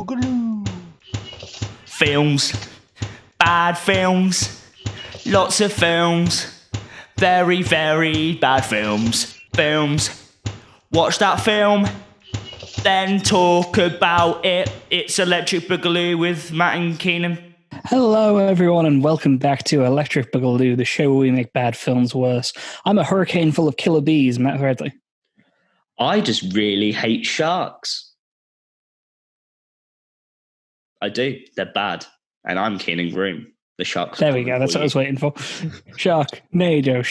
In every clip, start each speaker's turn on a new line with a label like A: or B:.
A: Boogaloo.
B: Films, bad films, lots of films, very, very bad films. Watch that film, then talk about it. It's Electric Boogaloo with Matt and Keenan.
A: Hello, everyone, and welcome back to Electric Boogaloo, the show where we make bad films worse. I'm a hurricane full of killer bees, Matt Redley.
B: I just really hate sharks. I do. They're bad. And I'm Keenan Groom. The sharks.
A: There we go. That's what I was waiting for. Sharknado.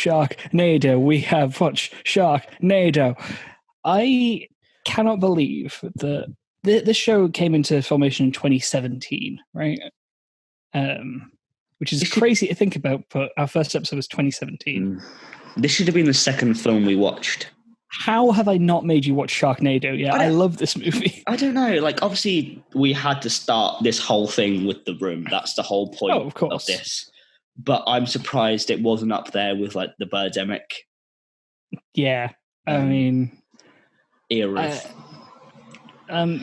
A: We have watched Sharknado. I cannot believe that this show came into formation in 2017, right? Which is crazy to think about, but our first episode was 2017.
B: This should have been the second film we watched.
A: How have I not made you watch Sharknado yet? I love this movie.
B: I don't know. Like, obviously, we had to start this whole thing with The Room. That's the whole point of this. But I'm surprised it wasn't up there with, like, the Birdemic.
A: Yeah. I mean...
B: era.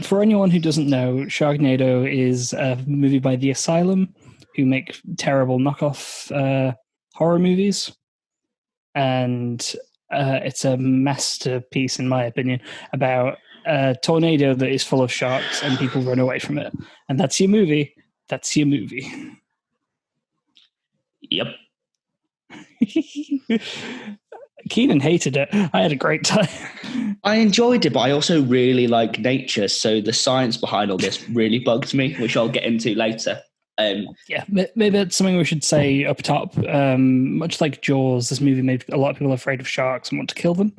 A: For anyone who doesn't know, Sharknado is a movie by The Asylum, who make terrible knockoff horror movies. And... it's a masterpiece, in my opinion, about a tornado that is full of sharks and people run away from it. And that's your movie.
B: Yep.
A: Keenan hated it. I had a great time.
B: I enjoyed it, but I also really like nature. So the science behind all this really bugged me, which I'll get into later.
A: Maybe that's something we should say up top. Much like Jaws, this movie made a lot of people afraid of sharks and want to kill them.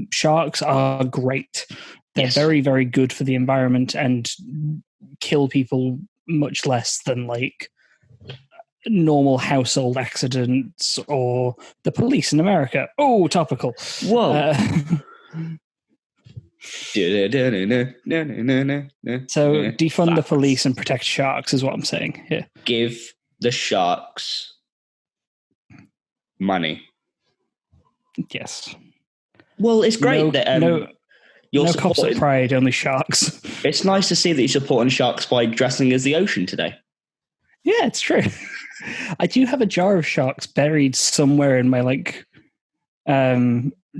A: Sharks are great. They're very, very good for the environment and kill people much less than like normal household accidents or the police in America. Oh, topical.
B: Whoa.
A: So defund the police and protect sharks is what I'm saying here.
B: Give the sharks money.
A: Yes.
B: Well, it's great that
A: no cops at Pride, only sharks.
B: It's nice to see that you're supporting sharks by dressing as the ocean today.
A: Yeah, it's true. I do have a jar of sharks buried somewhere in my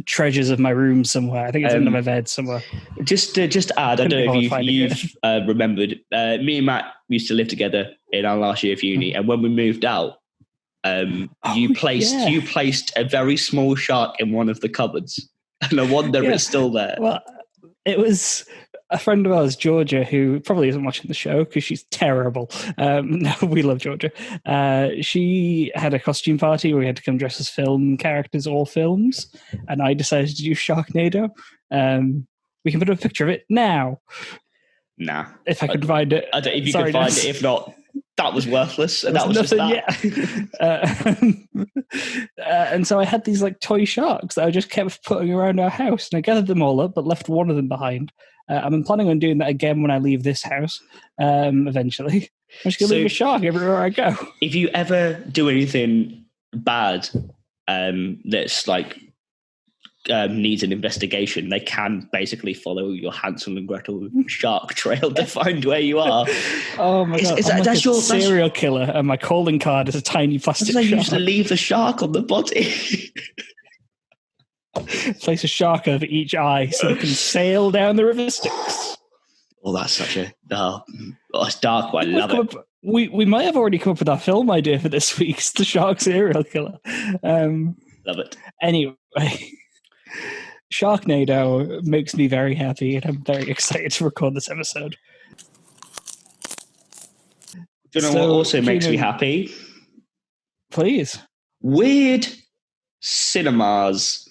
A: treasures of my room somewhere. I think it's under my bed somewhere. Just add, I don't know if you've
B: remembered, me and Matt used to live together in our last year of uni, and when we moved out, you placed a very small shark in one of the cupboards, and I wonder if it's still there.
A: Well, it was a friend of ours, Georgia, who probably isn't watching the show because she's terrible. No, we love Georgia. She had a costume party where we had to come dress as film characters, all films, and I decided to do Sharknado. We can put up a picture of it now.
B: Nah.
A: If I could find it.
B: I don't know if you could find it. If not, that was worthless. And that was just that.
A: And so I had these like toy sharks that I just kept putting around our house, and I gathered them all up, but left one of them behind. I'm planning on doing that again when I leave this house, eventually. I'm just going to leave a shark everywhere I go.
B: If you ever do anything bad that's like needs an investigation, they can basically follow your Hansel and Gretel shark trail to find where you are.
A: Oh my God. That's your serial killer, and my calling card is a tiny plastic shark.
B: I used to leave the shark on the body.
A: Place a shark over each eye so it can sail down the river Styx.
B: Oh, that's such a... it's dark, but I love it.
A: We might have already come up with our film idea for this week's The Shark Serial Killer.
B: Love it.
A: Anyway, Sharknado makes me very happy, and I'm very excited to record this episode.
B: Do you know what also makes me happy?
A: Please.
B: Weird cinemas.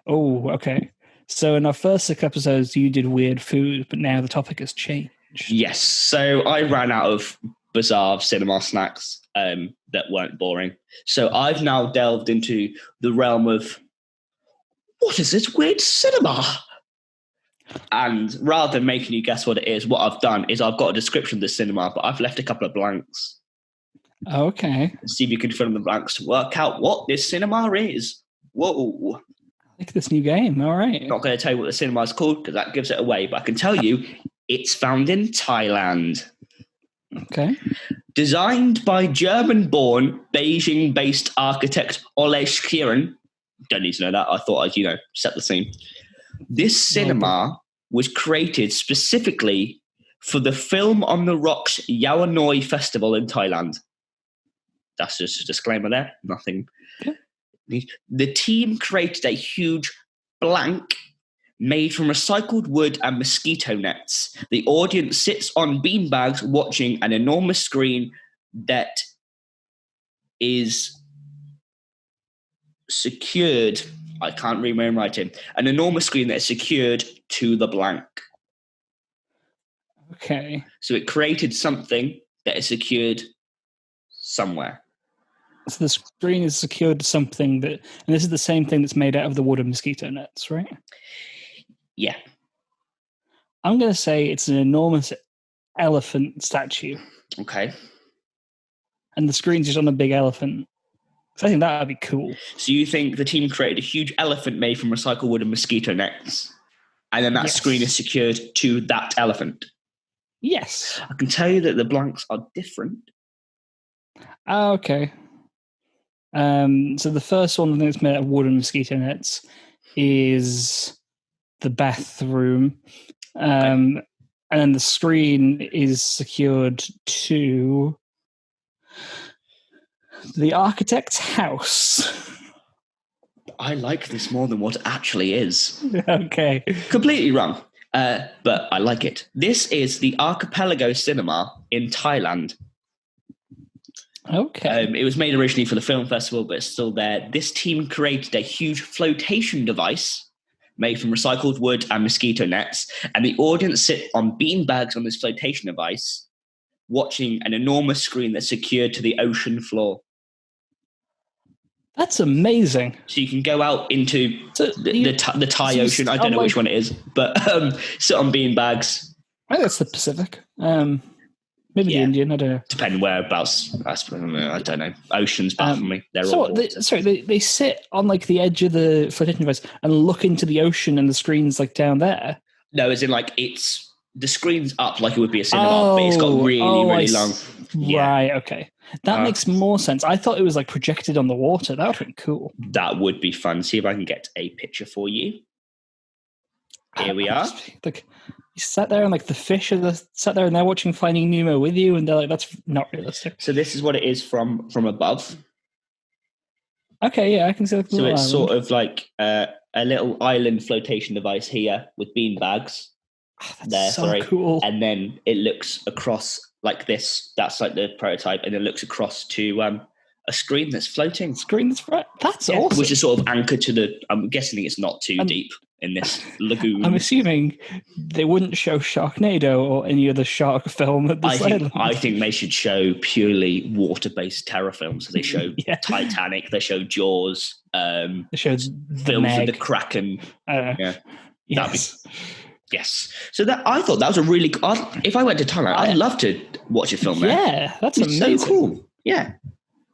A: Oh, okay. So in our first 6 episodes, you did weird food, but now the topic has changed.
B: Yes. So I ran out of bizarre cinema snacks that weren't boring. So I've now delved into the realm of, what is this weird cinema? And rather than making you guess what it is, what I've done is I've got a description of the cinema, but I've left a couple of blanks.
A: Okay.
B: See if you can fill in the blanks to work out what this cinema is. Whoa.
A: I like this new game. All right.
B: I'm not going to tell you what the cinema is called because that gives it away, but I can tell you It's found in Thailand.
A: Okay.
B: Designed by German-born, Beijing-based architect Ole Kieran. Don't need to know that. I thought I'd, set the scene. This cinema was created specifically for the Film on the Rocks Yawanoi Festival in Thailand. That's just a disclaimer there. Nothing. Okay. The team created a huge blank made from recycled wood and mosquito nets. The audience sits on beanbags watching an enormous screen that is secured. I can't read my own writing. An enormous screen that is secured to the blank.
A: Okay.
B: So it created something that is secured somewhere.
A: So the screen is secured to something and this is the same thing that's made out of the wood and mosquito nets, right?
B: Yeah.
A: I'm going to say it's an enormous elephant statue.
B: Okay.
A: And the screen's just on a big elephant. So I think that would be cool.
B: So you think the team created a huge elephant made from recycled wood and mosquito nets, and then that screen is secured to that elephant?
A: Yes.
B: I can tell you that the blanks are different.
A: Okay. So the first one that's made out of wood and mosquito nets is the bathroom. And then the screen is secured to the architect's house.
B: I like this more than what it actually is.
A: Okay.
B: Completely wrong, but I like it. This is the Archipelago Cinema in Thailand.
A: Okay.
B: It was made originally for the film festival, but it's still there. This team created a huge flotation device made from recycled wood and mosquito nets, and the audience sit on beanbags on this flotation device, watching an enormous screen that's secured to the ocean floor.
A: That's amazing.
B: So you can go out into the Thai Ocean. I don't know which one it is, but sit on beanbags.
A: I think that's the Pacific. Maybe the Indian. I don't know.
B: Depending whereabouts. I don't know. Oceans back from me. They're all.
A: They sit on like the edge of the flotation device and look into the ocean, and the screen's like down there.
B: No, as in like the screen's up like it would be a cinema, but it's got really long.
A: Right. Okay. That makes more sense. I thought it was like projected on the water. That would be cool.
B: That would be fun. See if I can get a picture for you. Here we are.
A: Like, you sat there and like the fish sat there and they're watching Finding Nemo with you, and they're like, that's not realistic.
B: So this is what it is from above.
A: Okay, yeah, I can see the
B: So it's sort of like a little island flotation device here with beanbags.
A: Oh, that's so cool.
B: And then it looks across like this. That's like the prototype, and it looks across to a screen that's floating.
A: That's awesome.
B: Which is sort of anchored to the. I'm guessing it's not too deep in this lagoon.
A: I'm assuming they wouldn't show Sharknado or any other shark film at this island.
B: I think they should show purely water-based terror films. So they show Titanic, they show Jaws, they show films of the Kraken. Yes. So I thought that was a really. If I went to Thailand, I'd love to watch a film there.
A: Yeah, that's amazing.
B: So cool. Yeah.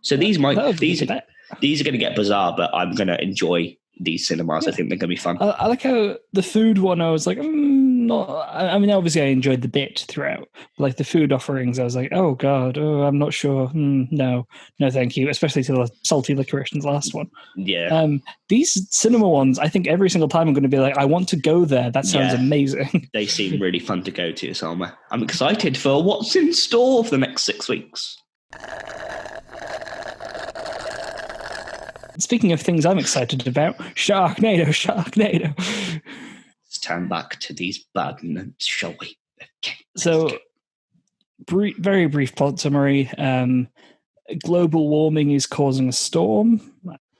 B: So these are going to get bizarre, but I'm going to enjoy these cinemas. I think they're going to be fun.
A: I like how the food one, I was like, I mean, obviously I enjoyed the bit throughout. Like the food offerings, I was like, oh God, I'm not sure. No, thank you. Especially to the salty licorice in the last one.
B: Yeah.
A: These cinema ones, I think every single time I'm going to be like, I want to go there. That sounds amazing.
B: They seem really fun to go to, so I'm excited for what's in store for the next 6 weeks.
A: Speaking of things I'm excited about, Sharknado.
B: Let's turn back to these bad notes, shall we? Okay,
A: so, very brief plot summary. Global warming is causing a storm.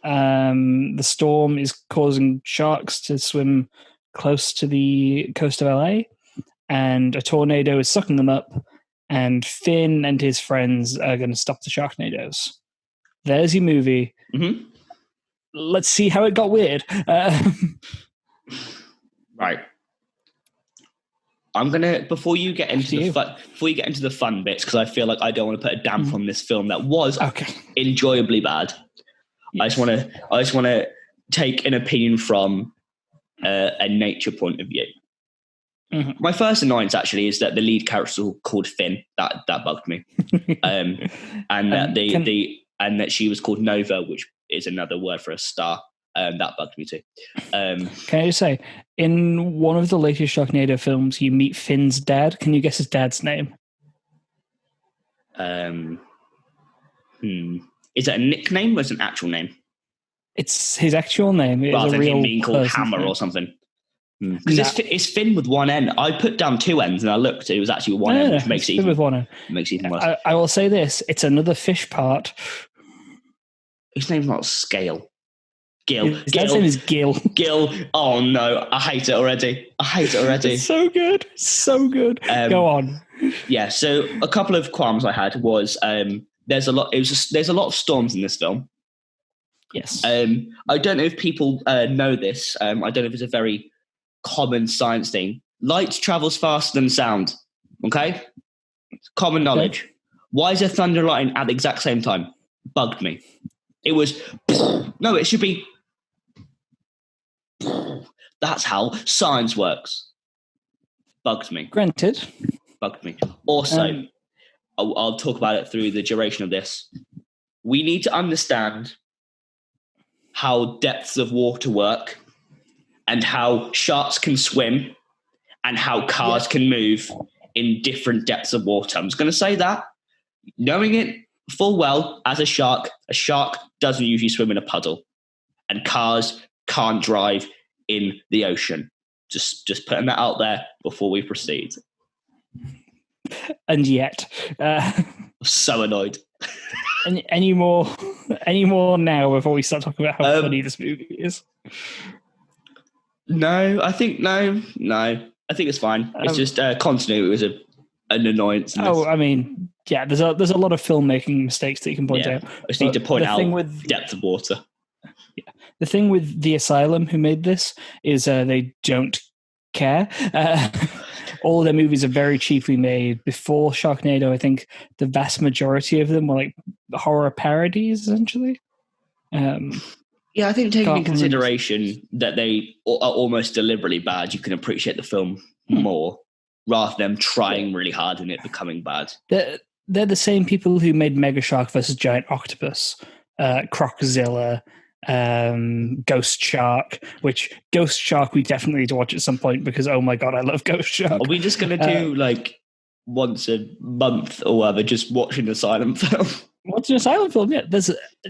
A: The storm is causing sharks to swim close to the coast of LA, and a tornado is sucking them up, and Finn and his friends are going to stop the Sharknadoes. There's your movie.
B: Mm-hmm.
A: Let's see how it got weird.
B: Right. I'm gonna before you get into the fun bits, because I feel like I don't want to put a damp on this film that was enjoyably bad. Yes. I just want to take an opinion from a nature point of view.
A: Mhm.
B: My first annoyance actually is that the lead character is called Finn. That bugged me. And that she was called Nova, which is another word for a star. That bugged me too.
A: Can I just say, in one of the latest Sharknado films, you meet Finn's dad. Can you guess his dad's name?
B: Is it a nickname or is it an actual name?
A: It's his actual name. It
B: Rather
A: is a
B: than
A: real
B: him being called
A: person's
B: Hammer
A: name.
B: or something. Because it's Finn with one N. I put down two N's and I looked. It was actually one N, which makes it even,
A: with one N.
B: Makes it even worse.
A: I will say this: it's another fish part.
B: His name's not Scale. Gil.
A: His dad's name is Gil.
B: Gil. Oh no, I hate it already.
A: It's so good. So good. Go on.
B: Yeah, so a couple of qualms I had was there's a lot of storms in this film.
A: Yes.
B: I don't know if people know this. I don't know if it's a very common science thing. Light travels faster than sound. Okay? Common knowledge. Okay. Why is there thunder and lightning at the exact same time? Bugged me. It was no, it should be. That's how science works. Bugged me.
A: Granted.
B: Bugged me. Also, I'll talk about it through the duration of this. We need to understand how depths of water work and how sharks can swim and how cars can move in different depths of water. I'm just going to say that. Knowing it full well, as a shark doesn't usually swim in a puddle and cars can't drive in the ocean. Just putting that out there before we proceed.
A: And yet,
B: I'm so annoyed.
A: Any more now before we start talking about how funny this movie is?
B: No, I think no. I think it's fine. It's just continuity was an annoyance.
A: I mean, yeah, there's a lot of filmmaking mistakes that you can point out.
B: I just need to point out depth of water.
A: Yeah. The thing with The Asylum, who made this, is they don't care. All of their movies are very cheaply made. Before Sharknado, I think the vast majority of them were like horror parodies, essentially.
B: I think taking into consideration that they are almost deliberately bad, you can appreciate the film more, rather than trying really hard and it becoming bad.
A: They're the same people who made Mega Shark versus Giant Octopus, Crocozilla, Ghost Shark, which Ghost Shark we definitely need to watch at some point because oh my god, I love Ghost Shark.
B: Are we just going to do like once a month or whatever, just watching a silent film?
A: Watching a silent film, yeah.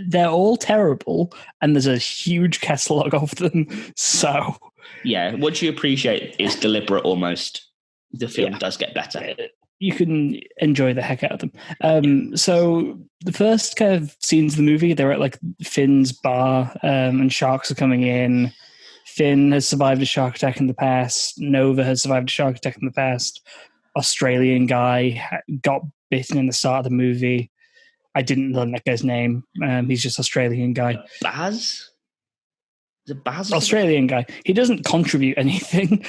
A: They're all terrible and there's a huge catalogue of them. So
B: yeah, what you appreciate is deliberate almost. The film does get better.
A: You can enjoy the heck out of them. So the first kind of scenes of the movie, they're at like Finn's bar and sharks are coming in. Finn has survived a shark attack in the past. Nova has survived a shark attack in the past. Australian guy got bitten in the start of the movie. I didn't learn that guy's name. He's just Australian guy.
B: Baz? Is it Baz?
A: Australian guy. He doesn't contribute anything.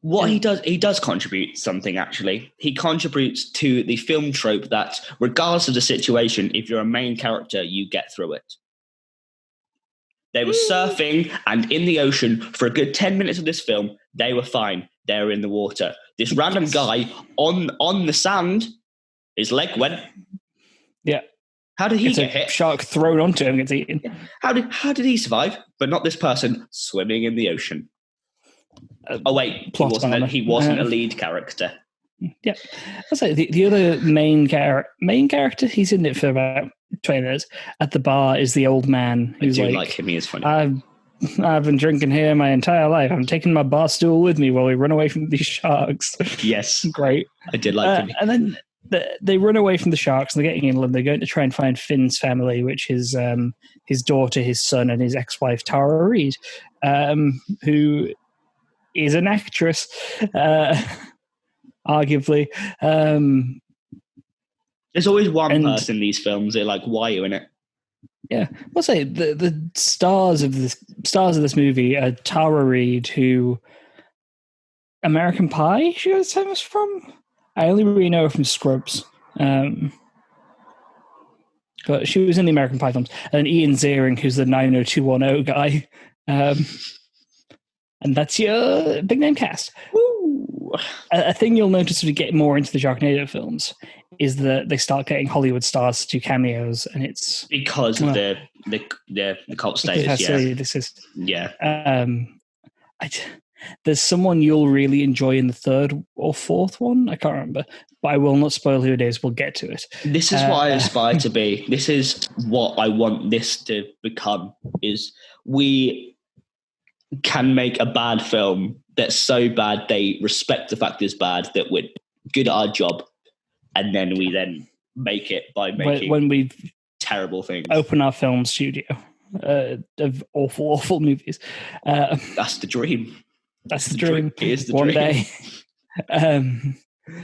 B: What he does contribute something, actually. He contributes to the film trope that, regardless of the situation, if you're a main character, you get through it. They were surfing and in the ocean for a good 10 minutes of this film. They were fine. They were in the water. This random guy on the sand, his leg went.
A: Yeah.
B: How did he get hit?
A: Shark thrown onto him and gets eaten.
B: How did he survive? But not this person swimming in the ocean. Oh wait, he wasn't a lead character.
A: Yeah, I'll say the other main character. He's in it for about 20 minutes. At the bar is the old man who's
B: like him. He is funny.
A: I've been drinking here my entire life. I'm taking my bar stool with me while we run away from these sharks.
B: Yes,
A: great.
B: I did like him.
A: And then they run away from the sharks and they're getting inland. They're going to try and find Finn's family, which is his daughter, his son, and his ex-wife Tara Reid, who is an actress, arguably.
B: There's always one person in these films. They're like, why are you in it?
A: Yeah, I'll say the stars of this movie are Tara Reid, who American Pie she was famous from. I only really know her from Scrubs, but she was in the American Pie films. And Ian Ziering, who's the 90210 guy. And that's your big name cast.
B: Woo.
A: A thing you'll notice as we get more into the Sharknado films is that they start getting Hollywood stars to do cameos, and it's
B: because of the cult status.
A: How silly this is.
B: Yeah.
A: There's someone you'll really enjoy in the third or fourth one. I can't remember, but I will not spoil who it is. We'll get to it.
B: This is what I aspire to be. This is what I want this to become. Is we can make a bad film that's so bad they respect the fact it's bad, that we're good at our job, and then we then make it by making
A: when we
B: terrible things.
A: Open our film studio of awful movies.
B: That's the dream.
A: That's the dream.
B: It is the
A: One
B: dream.
A: day.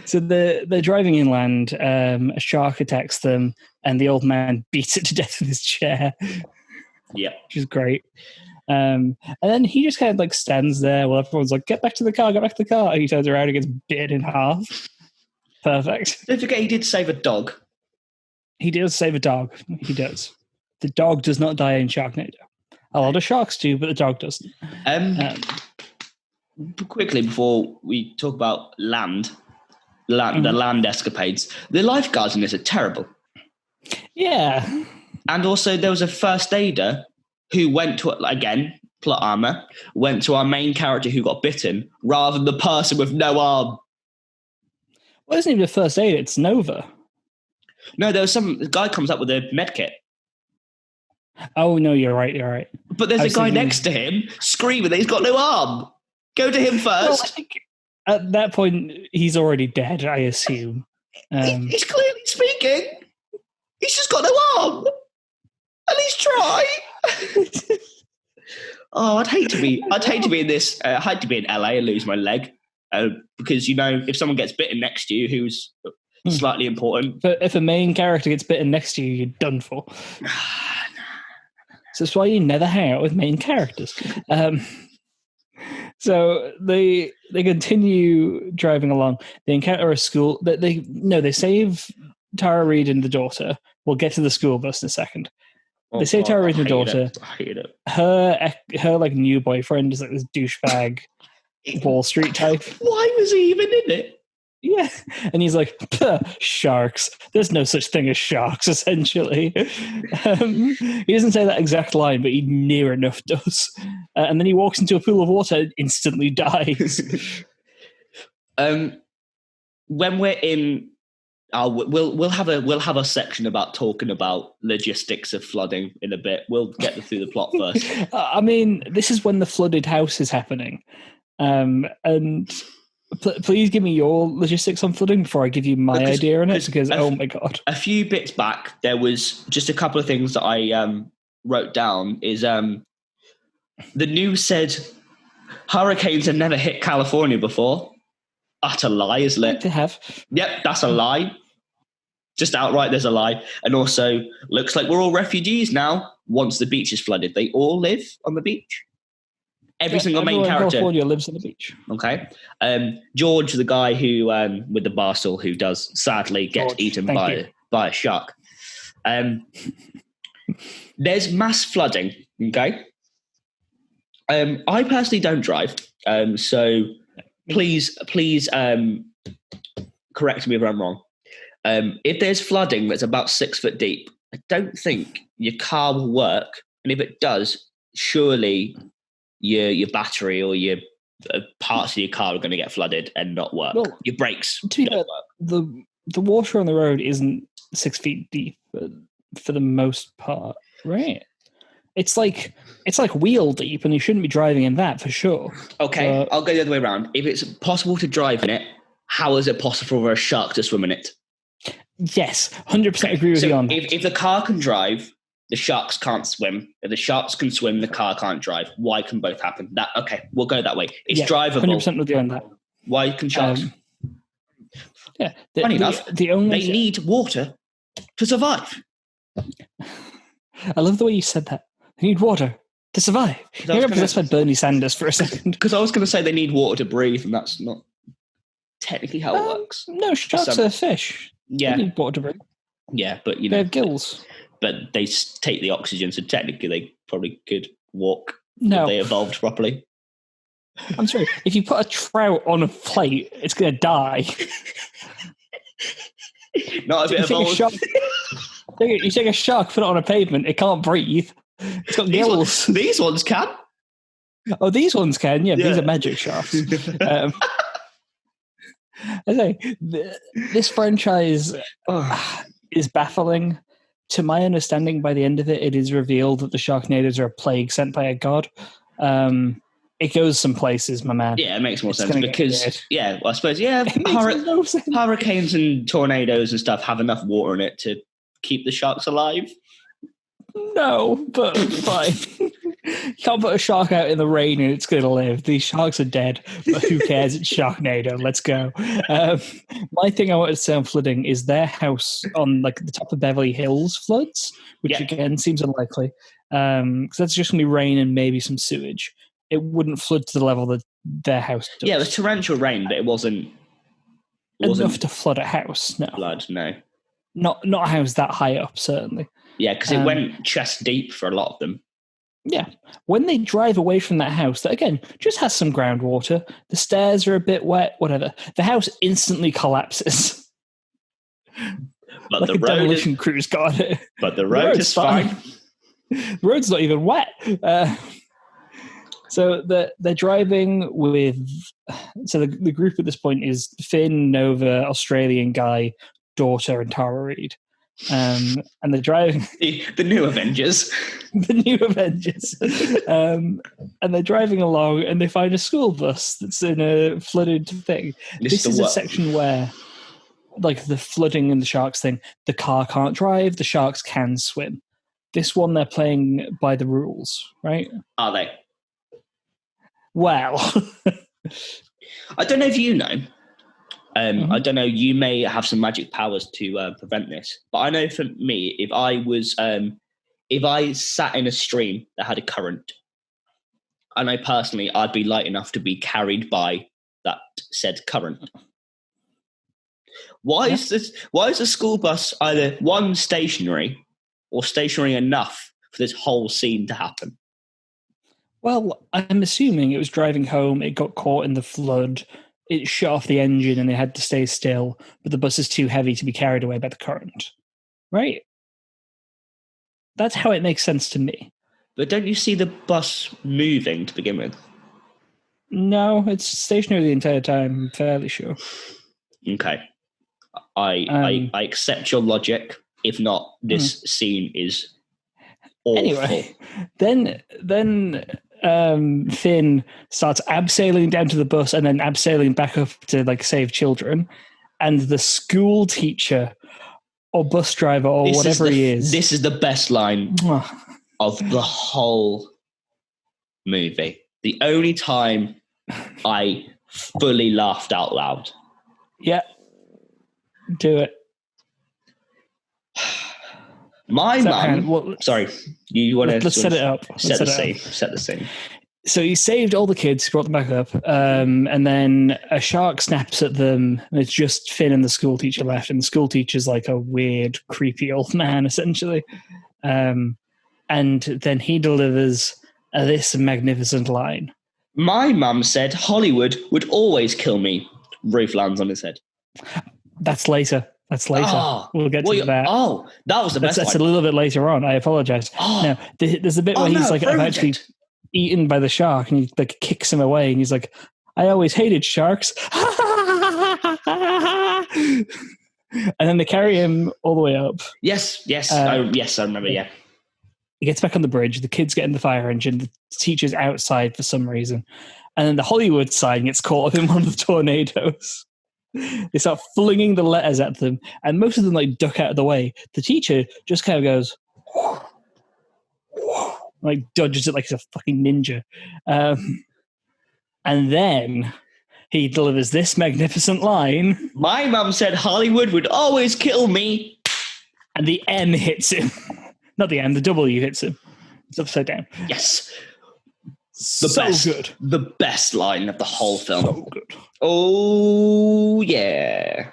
A: So they're driving inland. A shark attacks them, and the old man beats it to death with his chair.
B: Yeah,
A: which is great. And then he just kind of like stands there while everyone's like, "Get back to the car! Get back to the car!" And he turns around and gets bit in half. Perfect.
B: Don't forget, he did save a dog.
A: He does save a dog. He does. The dog does not die in Sharknado. A lot of sharks do, but the dog doesn't.
B: Quickly, before we talk about the land escapades, the lifeguards in this are terrible.
A: Yeah.
B: And also, there was a first aider who went to, again, plot armor, went to our main character who got bitten, rather than the person with no arm.
A: Well, it's not even a first aid, it's Nova.
B: No, there was the guy comes up with a med kit.
A: Oh, no, you're right.
B: But there's a guy next to him screaming that he's got no arm. Go to him first.
A: Well, I think at that point, he's already dead, I assume.
B: He's clearly speaking. He's just got no arm. At least try. Oh, I'd hate to be in this. I'd hate to be in LA and lose my leg, because if someone gets bitten next to you, who's slightly important.
A: But if a main character gets bitten next to you, you're done for. So that's why you never hang out with main characters. So they continue driving along. They encounter a school. They save Tara Reid and the daughter. We'll get to the school bus in a second. They save Tara Reid and the daughter.
B: I hate it.
A: Her like new boyfriend is like this douchebag Wall Street type.
B: Why was he even in it?
A: Yeah. And he's like, sharks. There's no such thing as sharks, essentially. He doesn't say that exact line, but he near enough does. And then he walks into a pool of water and instantly dies.
B: When we're in, we'll have a section about talking about logistics of flooding in a bit. We'll get through the plot first.
A: I mean, this is when the flooded house is happening. And please give me your logistics on flooding before I give you my idea on it, because oh my god.
B: A few bits back, there was just a couple of things that I wrote down. Is the news said hurricanes have never hit California before. Utter lie, isn't it?
A: They have.
B: Yep, that's a lie. Just outright, there's a lie. And also, looks like we're all refugees now. Once the beach is flooded, they all live on the beach. Every single main character
A: in California lives on the beach.
B: Okay. George, the guy who with the bar stool, who does sadly get eaten by a shark. There's mass flooding. Okay. I personally don't drive, so please correct me if I'm wrong. If there's flooding that's about 6 foot deep, I don't think your car will work, and if it does, surely your battery or your parts of your car are going to get flooded and not work. Well, your brakes don't work.
A: The water on the road isn't 6 feet deep for the most part, right? It's like wheel deep, and you shouldn't be driving in that for sure.
B: Okay, I'll go the other way around. If it's possible to drive in it, how is it possible for a shark to swim in it?
A: Yes, 100% agree with you on that.
B: If the car can drive, the sharks can't swim. If the sharks can swim, the car can't drive. Why can both happen? We'll go that way. It's drivable.
A: 100% with you on that.
B: Why can sharks?
A: Funny
B: enough, they need water to survive.
A: I love the way you said that. They need water to survive. You're possessed by Bernie Sanders for a second.
B: Because I was going to say they need water to breathe, and that's not technically how it works.
A: No, sharks are fish.
B: Yeah.
A: They need water to breathe.
B: Yeah, but
A: they have gills.
B: But they take the oxygen, so technically they probably could walk
A: if
B: they evolved properly.
A: I'm sorry. If you put a trout on a plate, it's going to die.
B: Not a bit of old...
A: You take a shark, put it on a pavement, it can't breathe. It's got gills.
B: These ones can.
A: Oh, these ones can. Yeah, these are magic sharks. I say this franchise is baffling. To my understanding, by the end of it, it is revealed that the Sharknadoes are a plague sent by a god. It goes some places, my man.
B: Yeah, it makes more sense because, I suppose, hurricanes and tornadoes and stuff have enough water in it to keep the sharks alive.
A: No, but fine. You can't put a shark out in the rain and it's going to live. These sharks are dead, but who cares? It's Sharknado. Let's go. My thing I wanted to say on flooding is their house on like the top of Beverly Hills floods, which again seems unlikely because that's just going to be rain and maybe some sewage. It wouldn't flood to the level that their house does.
B: Yeah, it was torrential rain, but it wasn't
A: enough to flood a house. No,
B: flood. No,
A: not a house that high up. Certainly.
B: Yeah, because it went chest deep for a lot of them.
A: Yeah. When they drive away from that house, that again just has some groundwater, the stairs are a bit wet, whatever. The house instantly collapses.
B: But
A: like
B: the
A: a
B: road
A: demolition crew's got it.
B: But the road is fine.
A: The road's not even wet. So they're driving with. So the group at this point is Finn, Nova, Australian guy, daughter, and Tara Reid. And they're driving
B: the new Avengers.
A: The new Avengers. And they're driving along and they find a school bus that's in a flooded thing. This is a section where, like the flooding and the sharks thing, the car can't drive, the sharks can swim. This one, they're playing by the rules, right?
B: Are they?
A: Well.
B: I don't know if you know. I don't know, you may have some magic powers to prevent this, but I know for me, if I sat in a stream that had a current, I know personally I'd be light enough to be carried by that said current. Why is the school bus either one, stationary, or stationary enough for this whole scene to happen?
A: Well, I'm assuming it was driving home, it got caught in the flood, it shut off the engine and they had to stay still, but the bus is too heavy to be carried away by the current. Right? That's how it makes sense to me.
B: But don't you see the bus moving to begin with?
A: No, it's stationary the entire time, I'm fairly sure.
B: Okay. I accept your logic. If not, this scene is awful.
A: Anyway, then Finn starts abseiling down to the bus and then abseiling back up to like save children, and the school teacher or bus driver or whatever he is.
B: This is the best line of the whole movie. The only time I fully laughed out loud.
A: Yeah, do it.
B: My mum. Sorry, you want to?
A: Let's set it up.
B: Set the scene.
A: So he saved all the kids, brought them back up, and then a shark snaps at them, and it's just Finn and the school teacher left, and the school teacher's like a weird, creepy old man, essentially. And then he delivers this magnificent line.
B: My mum said Hollywood would always kill me. Roof lands on his head.
A: That's later. We'll get to that.
B: Oh, that was the best.
A: That's a little bit later on. I apologize. Now, there's a bit where he's like eventually eaten by the shark, and he like kicks him away, and he's like, "I always hated sharks." And then they carry him all the way up.
B: Yes, I remember. Yeah.
A: He gets back on the bridge. The kids get in the fire engine. The teacher's outside for some reason, and then the Hollywood sign gets caught up in one of the tornadoes. They start flinging the letters at them, and most of them like duck out of the way. The teacher just kind of goes, like dodges it like he's a fucking ninja, and then he delivers this magnificent line.
B: My mum said Hollywood would always kill me,
A: and the N hits him. Not the N, the W hits him. It's upside down.
B: Yes.
A: Good.
B: The best line of the whole film.
A: So good.
B: Oh, yeah.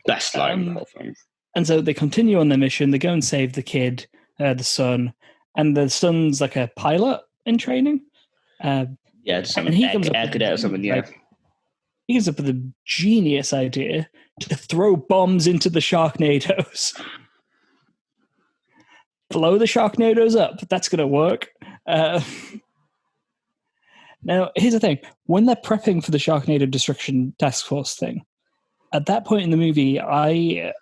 B: Best line of the whole film.
A: And so they continue on their mission. They go and save the kid, the son. And the son's like a pilot in training.
B: Something
A: and he comes
B: air
A: up
B: cadet or something. Yeah,
A: he comes up with a genius idea to throw bombs into the Sharknados. Blow the Sharknados up. That's going to work. Now, here's the thing. When they're prepping for the Sharknado Destruction Task Force thing, at that point in the movie, a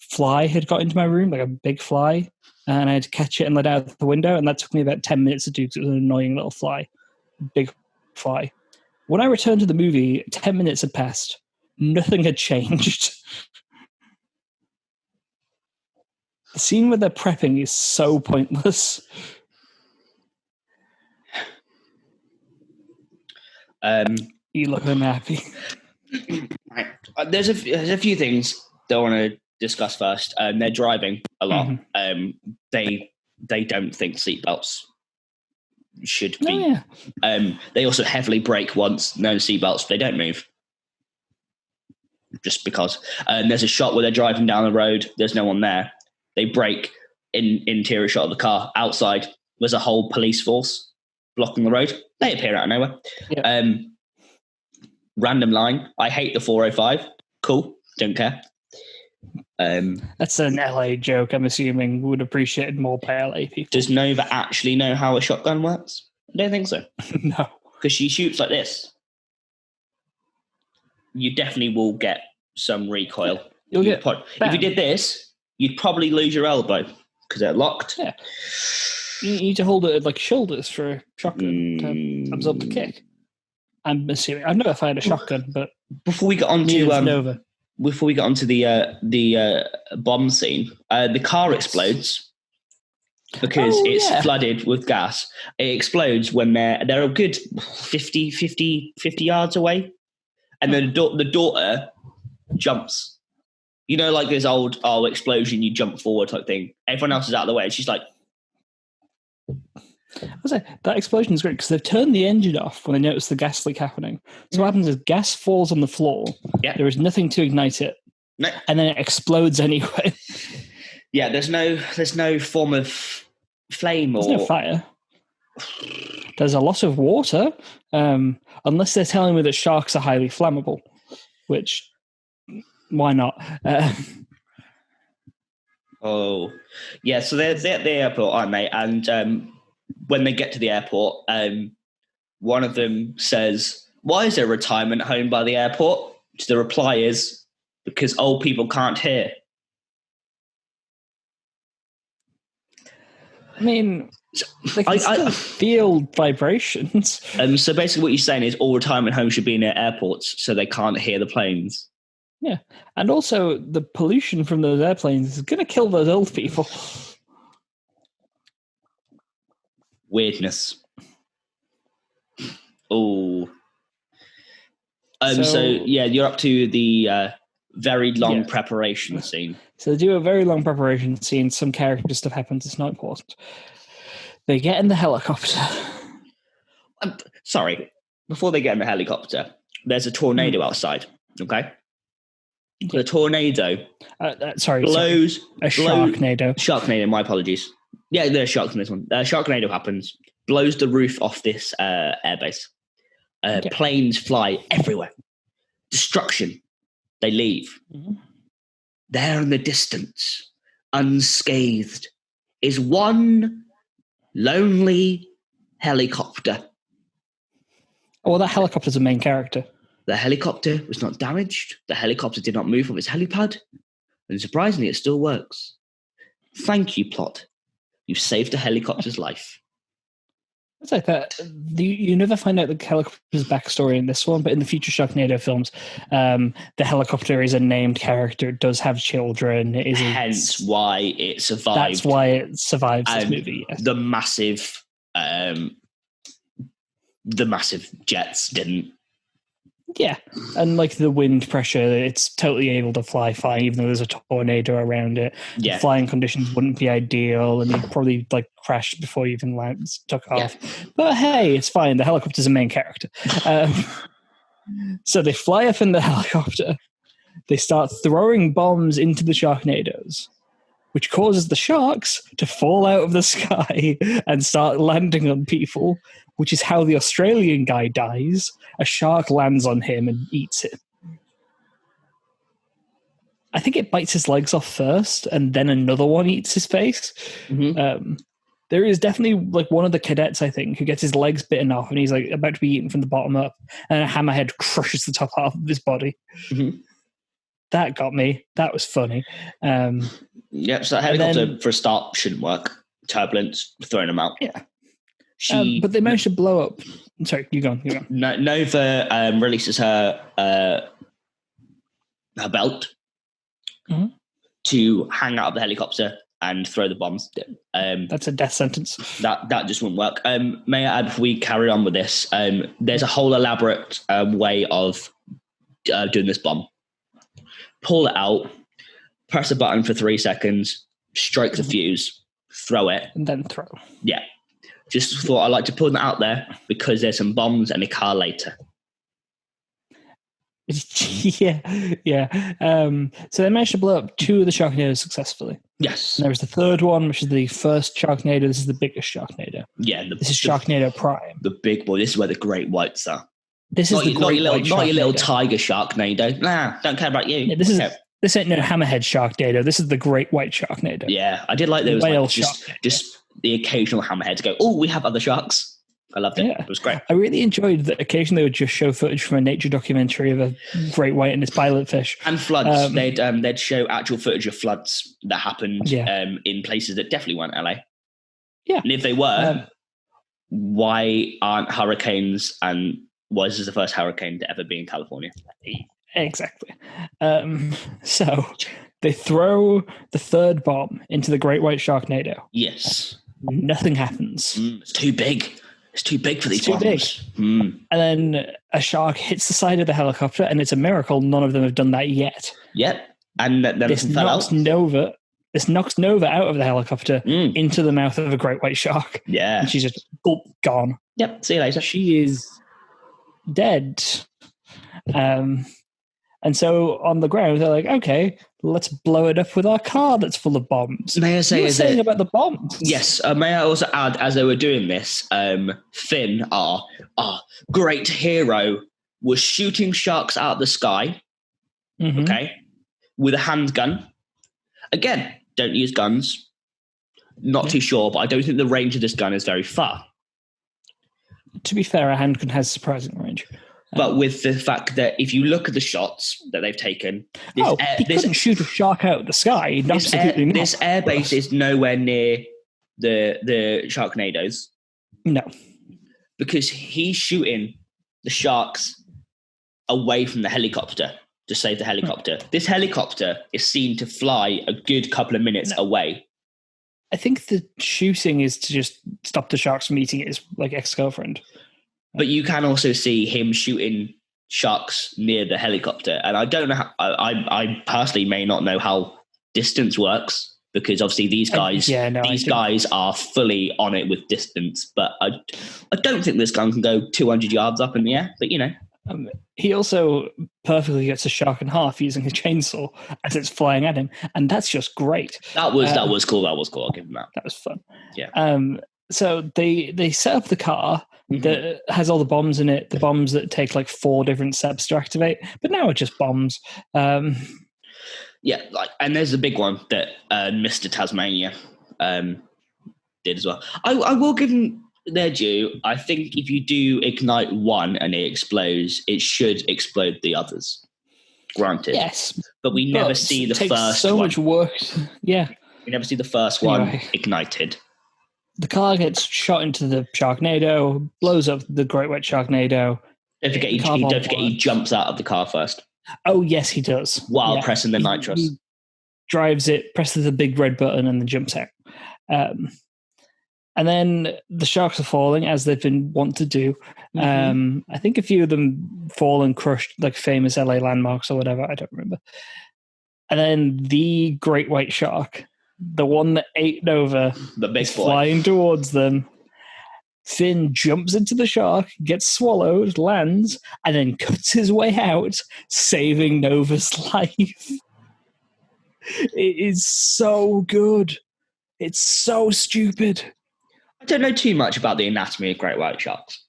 A: fly had got into my room, like a big fly, and I had to catch it and let it out the window, and that took me about 10 minutes to do because it was an annoying little fly. Big fly. When I returned to the movie, 10 minutes had passed. Nothing had changed. The scene where they're prepping is so pointless. You look unhappy.
B: Right. There's a few things that I want to discuss first. They're driving a lot. Mm-hmm. They don't think seatbelts should be. Oh, yeah. They also heavily brake once. No seatbelts. They don't move. Just because. There's a shot where they're driving down the road. There's no one there. They brake. Interior shot of the car. Outside, there's a whole police force blocking the road. They appear out of nowhere. Yeah. Random line. I hate the 405. Cool. Don't care.
A: That's an LA joke, I'm assuming. Would appreciate it more by LA people.
B: Does Nova actually know how a shotgun works? I don't think so.
A: No.
B: Because she shoots like this. You definitely will get some recoil. If you did this, you'd probably lose your elbow because they're locked.
A: Yeah. You need to hold it at like shoulders for a shotgun to absorb the kick. I'm assuming. I've never fired a shotgun, but
B: before we get on to
A: Nova.
B: Before we get onto the bomb scene, the car explodes because it's flooded with gas. It explodes when they're a good 50 yards away, and then the daughter jumps. You know, like this old explosion, you jump forward type thing. Everyone else is out of the way, and she's like.
A: I was like, that explosion is great because they've turned the engine off when they notice the gas leak happening. So what happens is gas falls on the floor. Yeah. There is nothing to ignite it.
B: No.
A: And then it explodes anyway.
B: Yeah, there's no form of flame
A: There's no fire. There's a lot of water, unless they're telling me that sharks are highly flammable, which, why not?
B: Oh, yeah, so they're at the airport, aren't they? And when they get to the airport, one of them says, "Why is there a retirement home by the airport?" The reply is, "Because old people can't hear."
A: I mean, they can still feel vibrations.
B: So basically what you're saying is all retirement homes should be near airports so they can't hear the planes.
A: Yeah, and also the pollution from those airplanes is going to kill those old people.
B: Weirdness. Oh. So yeah, you're up to the very long preparation scene.
A: So they do a very long preparation scene. Some character stuff happens. It's not important. They get in the helicopter.
B: Sorry. Before they get in the helicopter, there's a tornado outside. Okay. The tornado blows
A: a Sharknado.
B: Sharknado, my apologies. Yeah, there's sharks in this one. Sharknado happens, blows the roof off this airbase. Planes fly everywhere. Destruction. They leave. Mm-hmm. There in the distance, unscathed, is one lonely helicopter.
A: Oh, that helicopter's a main character.
B: The helicopter was not damaged. The helicopter did not move from its helipad. And surprisingly, it still works. Thank you, plot. You saved a helicopter's life.
A: It's like that. You never find out the helicopter's backstory in this one, but in the future Sharknado films, the helicopter is a named character. It does have children.
B: Hence why it survived.
A: That's why it survives this movie. Yes.
B: The massive jets didn't.
A: Yeah, and like the wind pressure, it's totally able to fly fine, even though there's a tornado around it. Yeah. The flying conditions wouldn't be ideal, and you'd probably like crash before you even took off. Yeah. But hey, it's fine. The helicopter's a main character. So they fly up in the helicopter. They start throwing bombs into the Sharknados. which causes the sharks to fall out of the sky and start landing on people, which is how the Australian guy dies. A shark lands on him and eats him. I think it bites his legs off first, and then another one eats his face.
B: Mm-hmm.
A: There is definitely like one of the cadets, I think, who gets his legs bitten off, and he's like about to be eaten from the bottom up, and a hammerhead crushes the top half of his body.
B: Mm-hmm.
A: That got me. That was funny.
B: Yep. So helicopter for a start shouldn't work. Turbulence, throwing them out.
A: Yeah. But they managed to blow up. Sorry, you go on.
B: Nova releases her belt to hang out of the helicopter and throw the bombs.
A: That's a death sentence.
B: That just wouldn't work. May I add, before we carry on with this, there's a whole elaborate way of doing this bomb. Pull it out, press a button for 3 seconds, strike the fuse, throw it.
A: And then throw.
B: Yeah. Just thought I'd like to put that out there because there's some bombs and a car later. Yeah. So they managed to blow up 2 of the Sharknadoes successfully. Yes.
A: And there was the third one, which is the first Sharknado. This is the biggest Sharknado.
B: Yeah.
A: This is Sharknado Prime.
B: The big boy. This is where the great whites are.
A: This is not your
B: little tiger Sharknado. Nah, don't care about you.
A: Yeah, this ain't no hammerhead Sharknado. This is the great white Sharknado.
B: Yeah, I did like those. Like, just the occasional hammerhead to go, oh, we have other sharks. I loved it. Yeah. It was great.
A: I really enjoyed that occasionally they would just show footage from a nature documentary of a great white and its pilotfish.
B: And floods. They'd show actual footage of floods that happened in places that definitely weren't LA.
A: Yeah.
B: And if they were, why aren't hurricanes and why is this the first hurricane to ever be in California?
A: Exactly. So they throw the third bomb into the great white Sharknado.
B: Yes.
A: Nothing happens.
B: It's too big. It's too big for these bombs. And
A: then a shark hits the side of the helicopter, and it's a miracle none of them have done that yet.
B: Yep. And then
A: this knocks Nova out of the helicopter into the mouth of a great white shark.
B: Yeah.
A: And she's just gone.
B: Yep. See you later.
A: She is dead. And so on the ground, they're like, okay, let's blow it up with our car that's full of bombs.
B: May I say
A: saying about the bombs?
B: Yes. May I also add, as they were doing this, Finn, our great hero, was shooting sharks out of the sky, okay, with a handgun. Again, don't use guns. Not too sure, but I don't think the range of this gun is very far.
A: To be fair, a handgun has surprising range.
B: But with the fact that if you look at the shots that they've taken...
A: he couldn't shoot a shark out of the sky. Absolutely not.
B: This airbase is nowhere near the Sharknadoes.
A: No.
B: Because he's shooting the sharks away from the helicopter to save the helicopter. This helicopter is seen to fly a good couple of minutes away.
A: I think the shooting is to just stop the sharks from eating his ex-girlfriend.
B: But you can also see him shooting sharks near the helicopter. And I don't know how, I personally may not know how distance works because obviously these guys guys are fully on it with distance. But I don't think this gun can go 200 yards up in the air, but you know.
A: He also perfectly gets a shark in half using a chainsaw as it's flying at him. And that's just great.
B: That was cool. That was cool. I'll give him that.
A: That was fun.
B: Yeah.
A: So they set up the car that has all the bombs in it, the bombs that take like 4 different steps to activate, but now it's just bombs. And there's the big one that Mr. Tasmania did as well. I will give him their due. I think if you do ignite one and it explodes, it should explode the others. Granted. Yes.
B: But we never see the first
A: so
B: one.
A: Much work. Yeah.
B: We never see the first one ignited.
A: The car gets shot into the Sharknado, blows up the great white Sharknado.
B: Don't forget he jumps out of the car first.
A: Oh, yes, he does.
B: While pressing the nitrous.
A: He drives it, presses the big red button, and then jumps out. And then the sharks are falling, as they've been wont to do. I think a few of them fall and crushed, like famous LA landmarks or whatever. I don't remember. And then the great white shark, the one that ate Nova,
B: the big boy,
A: flying towards them. Finn jumps into the shark, gets swallowed, lands, and then cuts his way out, saving Nova's life. It is so good. It's so stupid.
B: I don't know too much about the anatomy of great white sharks.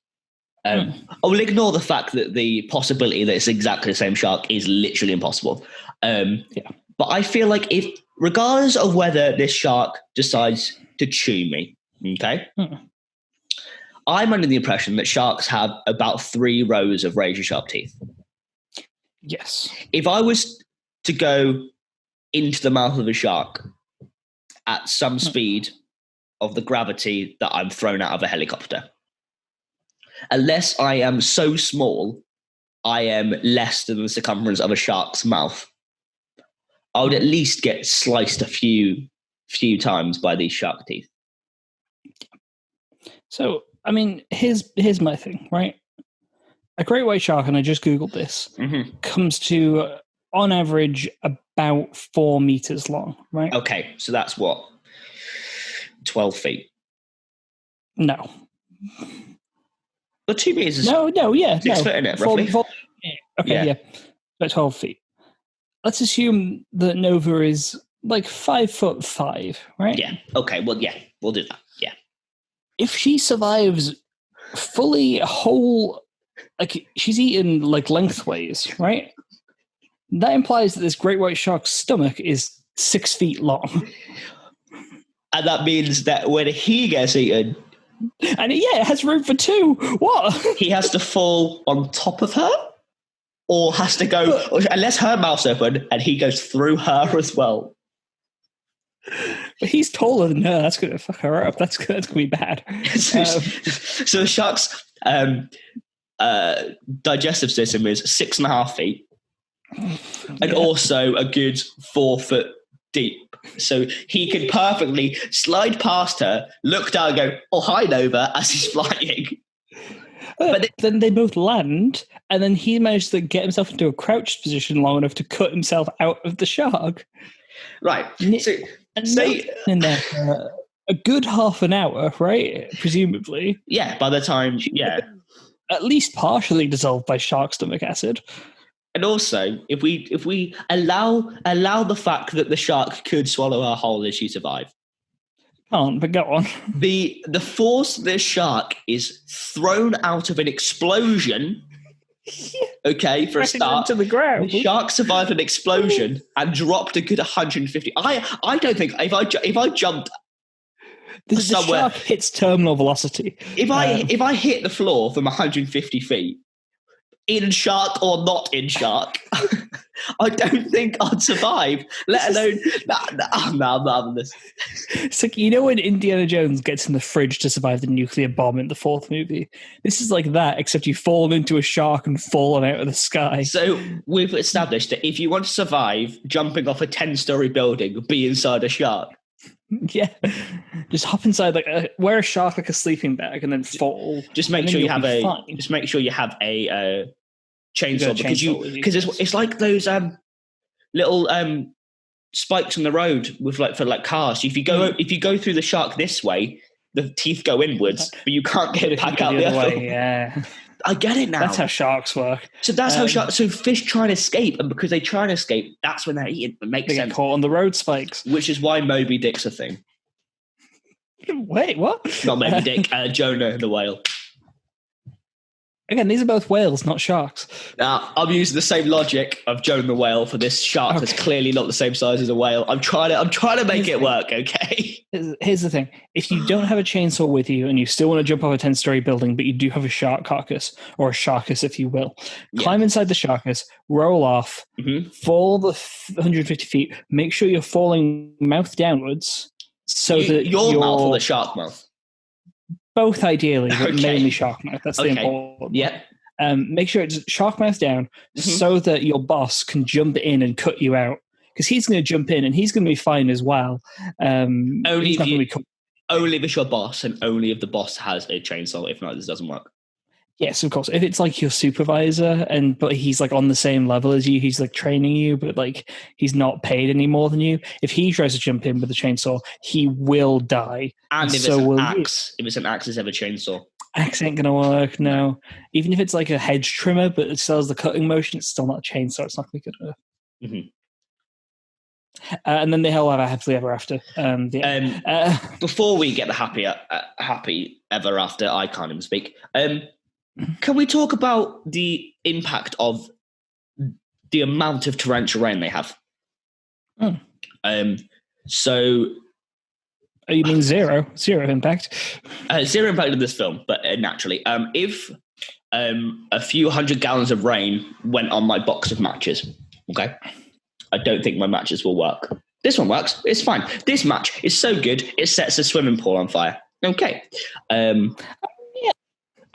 B: I will ignore the fact that the possibility that it's exactly the same shark is literally impossible. But I feel like if, regardless of whether this shark decides to chew me, okay, I'm under the impression that sharks have about 3 rows of razor sharp teeth.
A: Yes.
B: If I was to go into the mouth of a shark at some speed of the gravity that I'm thrown out of a helicopter, unless I am so small, I am less than the circumference of a shark's mouth, I would at least get sliced a few times by these shark teeth.
A: So, I mean, here's my thing, right? A great white shark, and I just Googled this, comes to, on average, about 4 meters long, right?
B: Okay, so that's what? 12 feet?
A: No.
B: But 2 meters is
A: 6 foot
B: in it, roughly.
A: Okay, about 12 feet. Let's assume that Nova is like 5'5", right?
B: Yeah. Okay. Well, yeah, we'll do that. Yeah.
A: If she survives fully whole, like she's eaten like lengthways, right? That implies that this great white shark's stomach is 6 feet long.
B: And that means that when he gets eaten,
A: and it has room for 2. What?
B: He has to fall on top of her, or has to go, unless her mouth's open and he goes through her as well.
A: But he's taller than her. That's going to fuck her up. That's going to be bad.
B: So the shark's digestive system is 6.5 feet, and also a good 4 foot deep. So he can perfectly slide past her, look down and go, "Oh, hi, Nova," as he's flying.
A: But then they both land, and then he managed to get himself into a crouched position long enough to cut himself out of the shark.
B: Right. So
A: in there for a good half an hour, right? Presumably.
B: Yeah, by the time,
A: at least partially dissolved by shark stomach acid.
B: And also, if we allow the fact that the shark could swallow her whole as she survived.
A: Can't, but go on.
B: The force this shark is thrown out of an explosion. Okay, for a start,
A: to the ground.
B: The shark survived an explosion and dropped a good 150. I don't think if I jumped
A: the
B: somewhere,
A: shark hits terminal velocity.
B: If I hit the floor from 150 feet, in shark or not in shark, I don't think I'd survive, let alone... I'm not having this.
A: It's like, you know when Indiana Jones gets in the fridge to survive the nuclear bomb in the 4th movie? This is like that, except you've fallen into a shark and fallen out of the sky.
B: So we've established that if you want to survive jumping off a 10-story building, be inside a shark.
A: Yeah, just hop inside, wear a shark like a sleeping bag, and then fall.
B: Just make sure you have a chainsaw, because it's like those little spikes on the road with for cars. If you go through the shark this way, the teeth go inwards, but you can't get it back out the other way.
A: Yeah,
B: I get it now.
A: That's how sharks work.
B: So that's how sharks. So fish try and escape, and because they try and escape, that's when they're eaten. It makes sense.
A: They get caught on the road spikes,
B: which is why Moby Dick's a thing.
A: Wait, what?
B: Not Moby Dick. Jonah the whale.
A: Again, these are both whales, not sharks.
B: I'm using the same logic of Jonah the whale for this shark that's clearly not the same size as a whale. I'm trying to make it work, okay?
A: Here's the thing. If you don't have a chainsaw with you and you still want to jump off a 10-story building, but you do have a shark carcass, or a sharkus, if you will, climb inside the sharkus, roll off, fall the 150 feet, make sure you're falling mouth downwards, so that
B: your mouth or the shark mouth?
A: Both ideally, but mainly shark mouth. That's the important.
B: Yeah.
A: Make sure it's shark mouth down so that your boss can jump in and cut you out. Because he's going to jump in and he's going to be fine as well.
B: Only if it's your boss, and only if the boss has a chainsaw. If not, this doesn't work.
A: Yes, of course. If it's like your supervisor, but he's like on the same level as you, he's like training you, but like he's not paid any more than you. If he tries to jump in with a chainsaw, he will die.
B: And if it's an axe, instead of a chainsaw,
A: axe ain't gonna work. No, even if it's like a hedge trimmer, but it still has the cutting motion, it's still not a chainsaw. It's not gonna be good enough. And then they all have a happily ever after.
B: Before we get the happy ever after, I can't even speak. Can we talk about the impact of the amount of torrential rain they have? So...
A: Oh, you mean zero? Zero impact?
B: Zero impact in this film, but naturally. If a few 100 gallons of rain went on my box of matches, okay, I don't think my matches will work. This one works. It's fine. This match is so good, it sets a swimming pool on fire. Okay. And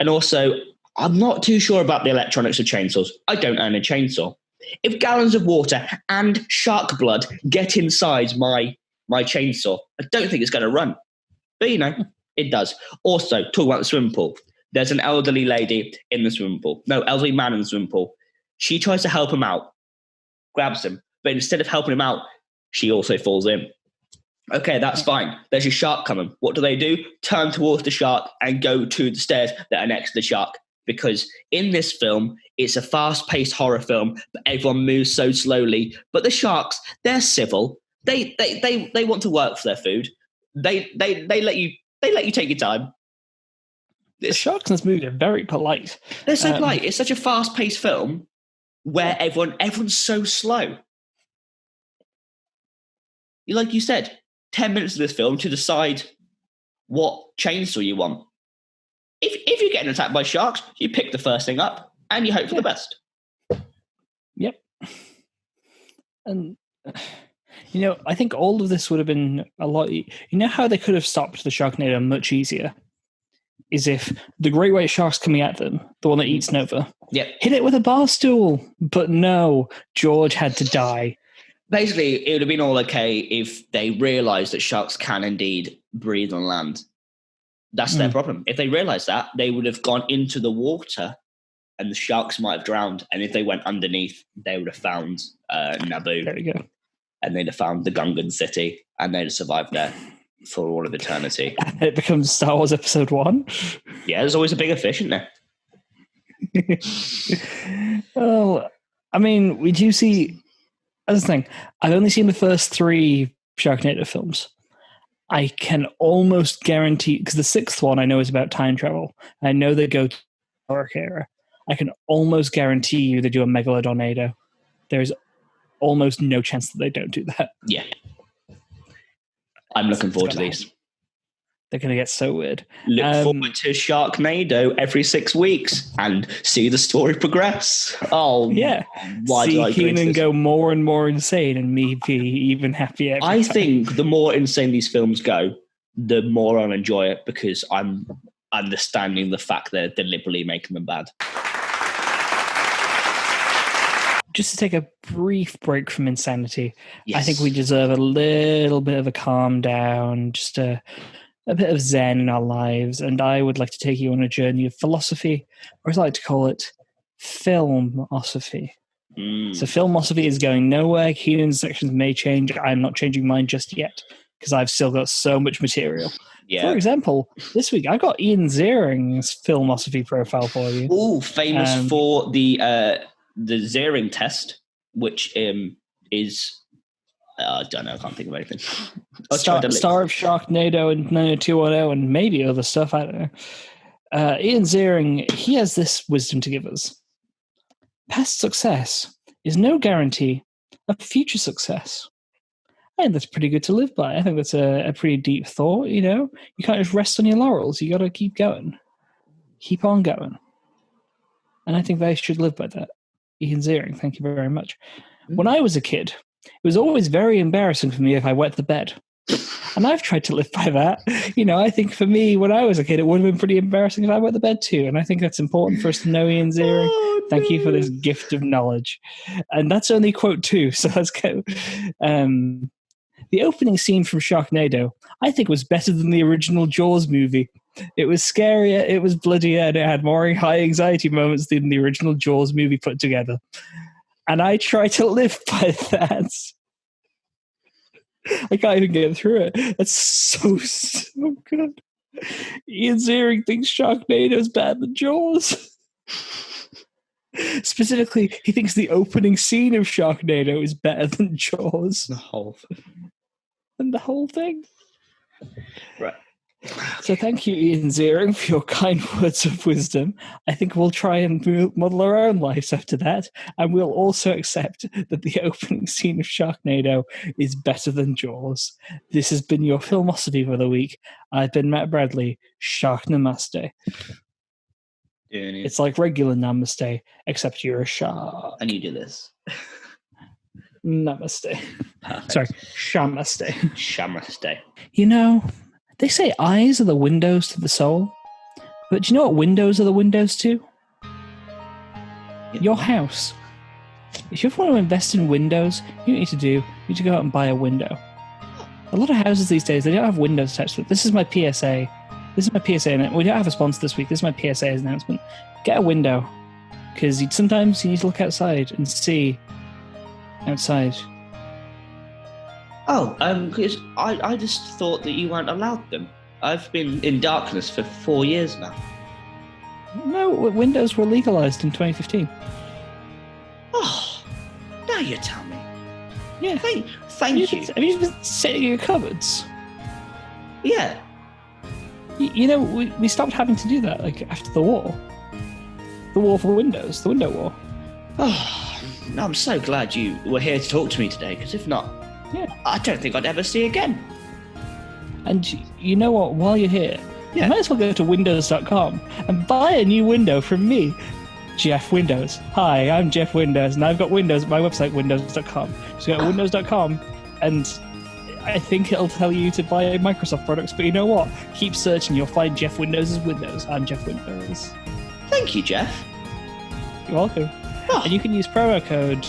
B: also, I'm not too sure about the electronics of chainsaws. I don't own a chainsaw. If gallons of water and shark blood get inside my chainsaw, I don't think it's going to run. But, it does. Also, talk about the swimming pool. There's an elderly lady in the swimming pool. No, elderly man in the swimming pool. She tries to help him out, grabs him. But instead of helping him out, she also falls in. Okay, that's fine. There's a shark coming. What do? Turn towards the shark and go to the stairs that are next to the shark. Because in this film, it's a fast-paced horror film, but everyone moves so slowly. But the sharks, they're civil. They want to work for their food. They let you take your time.
A: The sharks in this movie are very polite.
B: They're so polite. It's such a fast-paced film where everyone's so slow. Like you said, 10 minutes of this film to decide what chainsaw you want. If you're getting attacked by sharks, you pick the first thing up and you hope for the best.
A: Yep. And, I think all of this would have been a lot... how they could have stopped the Sharknado much easier is if the great white shark's coming at them, the one that eats Nova, hit it with a bar stool. But no, George had to die.
B: Basically, it would have been all okay if they realised that sharks can indeed breathe on land. That's their problem. If they realised that, they would have gone into the water and the sharks might have drowned. And if they went underneath, they would have found Naboo.
A: There you go.
B: And they'd have found the Gungan city and they'd have survived there for all of eternity.
A: It becomes Star Wars Episode 1.
B: Yeah, there's always a bigger fish, isn't there?
A: Well, I mean, we do see... That's the thing. I've only seen the first 3 Sharknado films. I can almost guarantee, because the 6th one I know is about time travel. I know they go to the Dark Era. I can almost guarantee you they do a Megalodonado. There's almost no chance that they don't do that.
B: Yeah. I'm looking forward to these.
A: They're going to get so weird.
B: Look forward to Sharknado every 6 weeks and see the story progress. Oh,
A: yeah.
B: Why
A: see
B: do I
A: Keenan go more and more insane and me be even happier.
B: I think the more insane these films go, the more I'll enjoy it because I'm understanding the fact they're deliberately making them bad.
A: Just to take a brief break from insanity,
B: yes.
A: I think we deserve a little bit of a calm down, just a bit of zen in our lives, and I would like to take you on a journey of philosophy, or as I like to call it, filmosophy. So filmosophy is going nowhere. Keenan's sections may change. I'm not changing mine just yet, because I've still got so much material. Yeah. For example, this week I got Ian Ziering's filmosophy profile for you.
B: Oh, famous for the Ziering test, which is... I don't know. I can't think of anything.
A: Star of Sharknado and 90210 and maybe other stuff. I don't know. Ian Ziering, he has this wisdom to give us. Past success is no guarantee of future success. I think that's pretty good to live by. I think that's a pretty deep thought, You can't just rest on your laurels. You got to keep going. Keep on going. And I think they should live by that. Ian Ziering, thank you very much. When I was a kid, it was always very embarrassing for me if I wet the bed. And I've tried to live by that. I think for me, when I was a kid, it would have been pretty embarrassing if I wet the bed too. And I think that's important for us to know, Ian Ziering. Oh, thank you for this gift of knowledge. And that's only quote 2, so let's go. The opening scene from Sharknado, I think, was better than the original Jaws movie. It was scarier, it was bloodier, and it had more high anxiety moments than the original Jaws movie put together. And I try to live by that. I can't even get through it. That's so good. Ian Ziering thinks Sharknado is better than Jaws. Specifically, he thinks the opening scene of Sharknado is better than Jaws.
B: The whole
A: And the whole thing.
B: Right.
A: So thank you, Ian Ziering, for your kind words of wisdom. I think we'll try and model our own lives after that, and we'll also accept that the opening scene of Sharknado is better than Jaws. This has been your Filmosophy for the week. I've been Matt Bradley. Shark Namaste. It's like regular Namaste, except you're a shark.
B: And you do this.
A: Namaste.
B: Perfect.
A: Sorry, Shamaste.
B: Shamaste.
A: You know, they say eyes are the windows to the soul. But do you know what windows are the windows to? Your house. If you ever want to invest in windows, you need to go out and buy a window. A lot of houses these days, they don't have windows attached to it. This is my PSA. We don't have a sponsor this week. This is my PSA announcement. Get a window. Because sometimes you need to look outside and see outside.
B: Oh, because I just thought that you weren't allowed them. I've been in darkness for 4 years now.
A: No, windows were legalized in 2015.
B: Oh, now you tell me.
A: Yeah.
B: Thank you.
A: Have you been sitting in your cupboards?
B: Yeah.
A: You know, we stopped having to do that after the war. The war for windows, the window war.
B: Oh, I'm so glad you were here to talk to me today, because if not, I don't think I'd ever see you again.
A: And you know what? While you're here, you might as well go to windows.com and buy a new window from me, Jeff Windows. Hi, I'm Jeff Windows, and I've got windows at my website, windows.com. So go to windows.com, and I think it'll tell you to buy Microsoft products, but you know what? Keep searching, you'll find Jeff Windows' Windows. I'm Jeff Windows.
B: Thank you, Jeff.
A: You're welcome. Oh. And you can use promo code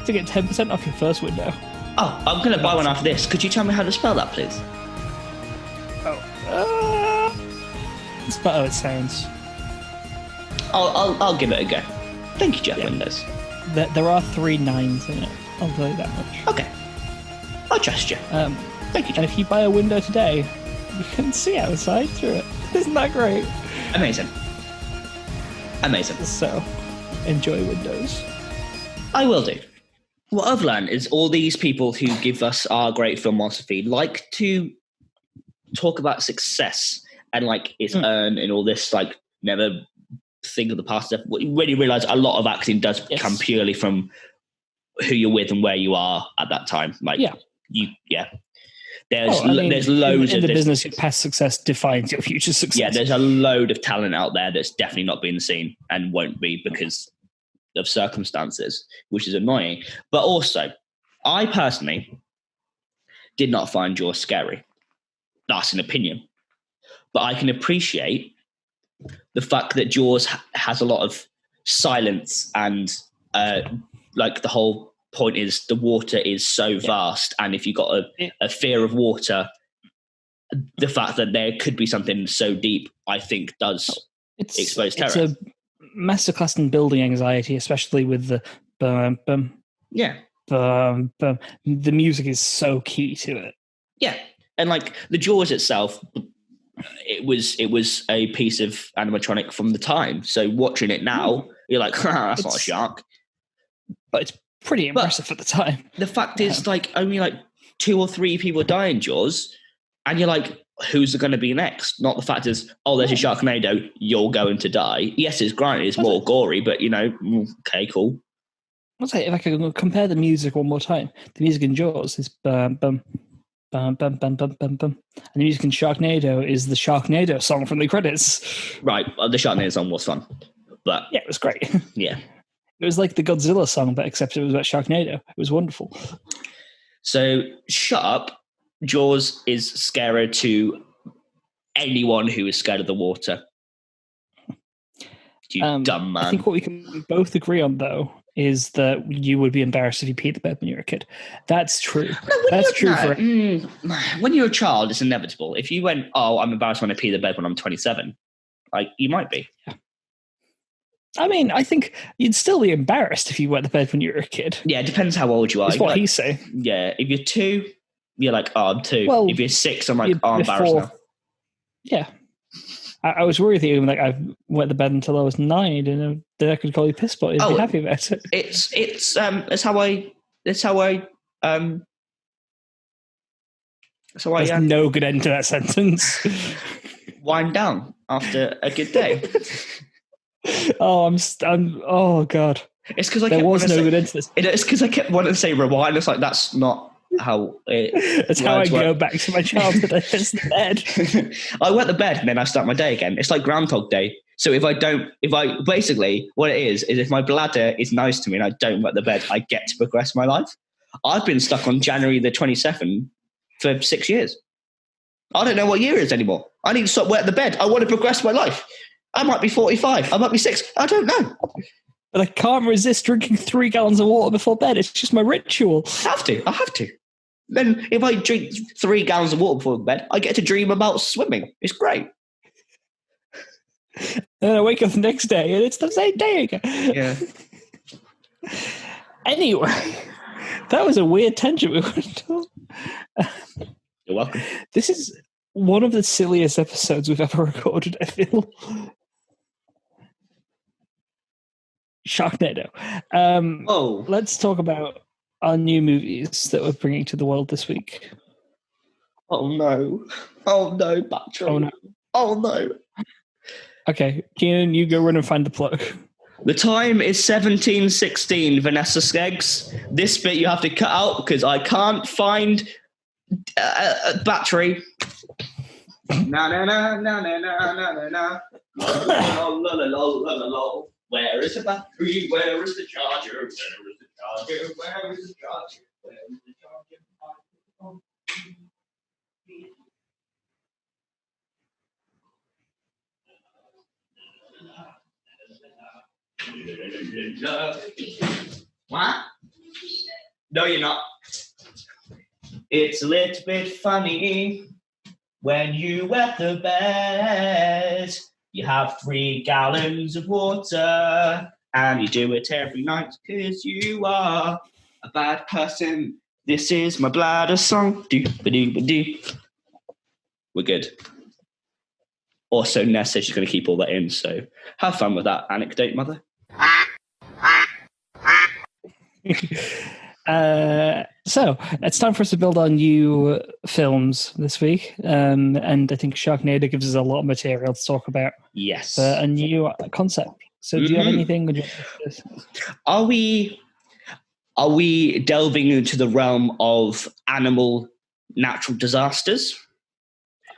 A: to get 10% off your first window.
B: Oh, I'm going to buy one after this. Could you tell me how to spell that, please?
A: It's about how it sounds.
B: I'll give it a go. Thank you, Jeff Windows.
A: There are 3 9s in it. I'll tell you that much.
B: Okay. I trust you. Thank you, Jeff.
A: And if you buy a window today, you can see outside through it. Isn't that great?
B: Amazing.
A: So, enjoy Windows.
B: I will do. What I've learned is all these people who give us our great filmosophy like to talk about success and it's earned and all this, never think of the past stuff. When you realise a lot of acting does come purely from who you're with and where you are at that time. There's loads
A: in the business. Your past success defines your future success.
B: Yeah, there's a load of talent out there that's definitely not being seen and won't be because of circumstances, which is annoying. But also, I personally did not find Jaws scary. That's an opinion. But I can appreciate the fact that Jaws has a lot of silence and the whole point is the water is so vast, and if you've got a fear of water, the fact that there could be something so deep, I think, does expose terror.
A: It's a masterclass in building anxiety, especially with the bum bum.
B: Yeah.
A: Bum bum. The music is so key to it.
B: Yeah, and the Jaws itself, it was a piece of animatronic from the time. So watching it now, you're like, that's not a shark.
A: But it's pretty impressive at the time.
B: The fact is, only 2 or 3 people die in Jaws, and you're like, who's going to be next? Not the fact is, there's a Sharknado, you're going to die. Yes, it's granted, it's more gory, but okay, cool.
A: I'll say, if I could compare the music one more time, the music in Jaws is bum bum bum bum bum bum bum bum, and the music in Sharknado is the Sharknado song from the credits.
B: Right, the Sharknado song was fun, but
A: yeah, it was great.
B: Yeah.
A: It was like the Godzilla song, but except it was about Sharknado. It was wonderful.
B: So, shut up. Jaws is scary to anyone who is scared of the water. You dumb man.
A: I think what we can both agree on, though, is that you would be embarrassed if you peed the bed when you were a kid. That's true. That's true for
B: when you're a child, it's inevitable. If you went, I'm embarrassed when I pee the bed when I'm 27, you might be.
A: Yeah. I mean, I think you'd still be embarrassed if you wet the bed when you were a kid.
B: Yeah, it depends how old you are.
A: That's what he's saying.
B: Yeah, if you're 2, you're like, I'm 2.
A: Well,
B: if you're 6, I'm like, I'm embarrassed
A: 4.
B: now.
A: Yeah. I was worried that like I went to bed until I was 9, and then I could call you piss boy. You'd be happy about it.
B: That's how I. So
A: There's no good end to that sentence.
B: Wind down after a good day.
A: Oh God!
B: It's because
A: there was no good end to this.
B: It's because I kept wanting to say rewind. It's like that's not how it.
A: That's how I go back to my childhood. I piss the bed.
B: I went to bed and then I start my day again. It's like Groundhog Day. So if I basically what it is if my bladder is nice to me and I don't wet the bed, I get to progress my life. I've been stuck on January the 22nd for 6 years. I don't know what year it is anymore. I need to stop wetting the bed. I want to progress my life. I might be 45. I might be 6. I don't know.
A: But I can't resist drinking 3 gallons of water before bed. It's just my ritual.
B: I have to. Then if I drink 3 gallons of water before bed, I get to dream about swimming. It's great.
A: And then I wake up the next day and it's the same day again.
B: Yeah.
A: Anyway, that was a weird tangent we went on.
B: You're welcome.
A: This is one of the silliest episodes we've ever recorded, I feel. Sharknado. Let's talk about our new movies that we're bringing to the world this week.
B: Oh no, Battery. Oh no.
A: Okay, Keenan, you go run and find the plug.
B: The time is 17:16, Nessa Skeggs. This bit you have to cut out because I can't find Battery. Na na na na na na na na. Where is the battery? Where is the charger? Where is the charger? Where is the charger? Where is the charger? What? No, you're not. It's a little bit funny when you wet the bed. You have 3 gallons of water and you do it every night because you are a bad person. This is my bladder song. Do-ba-do-ba-do. We're good. Also, Ness says she's going to keep all that in, so have fun with that anecdote, mother.
A: So it's time for us to build on new films this week, and I think Sharknado gives us a lot of material to talk about.
B: Yes,
A: a new concept. So, do you have anything?
B: Are we delving into the realm of natural disasters?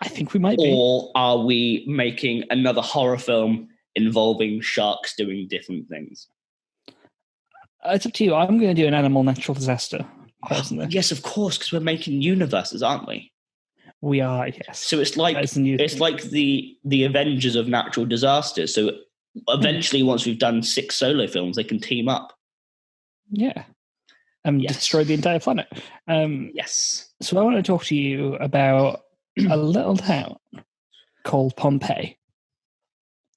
A: I think we might be.
B: Or are we making another horror film involving sharks doing different things?
A: It's up to you. I'm going to do an animal natural disaster, personally.
B: Yes, of course, because we're making universes, aren't we?
A: We are, yes.
B: So it's like the Avengers of natural disasters. So eventually, once we've done 6 solo films, they can team up.
A: Yeah. And destroy the entire planet.
B: Yes.
A: So I want to talk to you about a little town called Pompeii.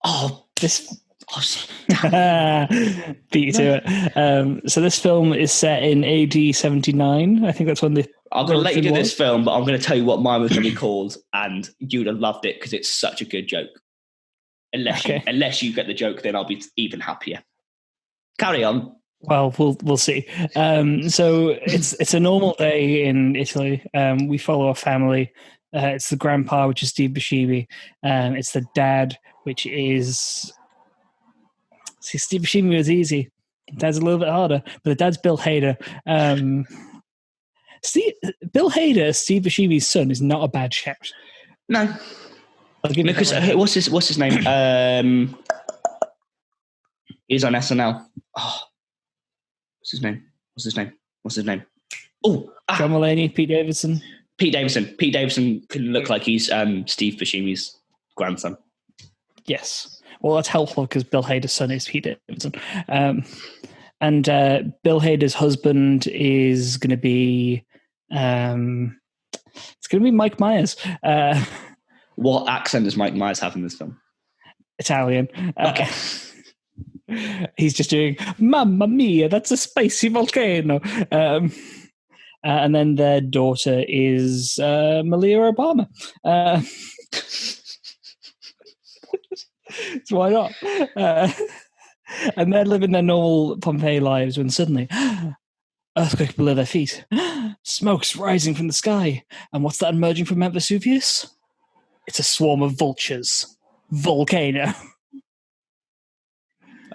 B: Oh,
A: this... beat you to it. So this film is set in AD 79. I think that's when
B: I'm going to let you do this film, but I'm going to tell you what mine was going to be called, and you'd have loved it because it's such a good joke. Unless you get the joke, then I'll be even happier. Carry on.
A: Well, we'll see. So it's a normal day in Italy. We follow a family. It's the grandpa, which is Steve Buscemi. It's the dad, which is... See, Steve Buscemi was easy. Dad's a little bit harder, but the dad's Bill Hader. Bill Hader, Steve Buscemi's son, is not a bad shout.
B: No. Because what's his name? He's on SNL. Oh, what's his name? Oh,
A: John Mulaney, Pete Davidson.
B: Pete Davidson can look like he's Steve Buscemi's grandson.
A: Yes. Well, that's helpful because Bill Hader's son is Pete Davidson. And Bill Hader's husband is going to be... it's going to be Mike Myers.
B: What accent does Mike Myers have in this film?
A: Italian.
B: Okay.
A: He's just doing, Mamma mia, that's a spicy volcano. And then their daughter is Malia Obama. So why not? And they're living their normal Pompeii lives when suddenly, earthquake below their feet, smoke's rising from the sky. And what's that emerging from Mount Vesuvius? It's a swarm of vultures. Volcano.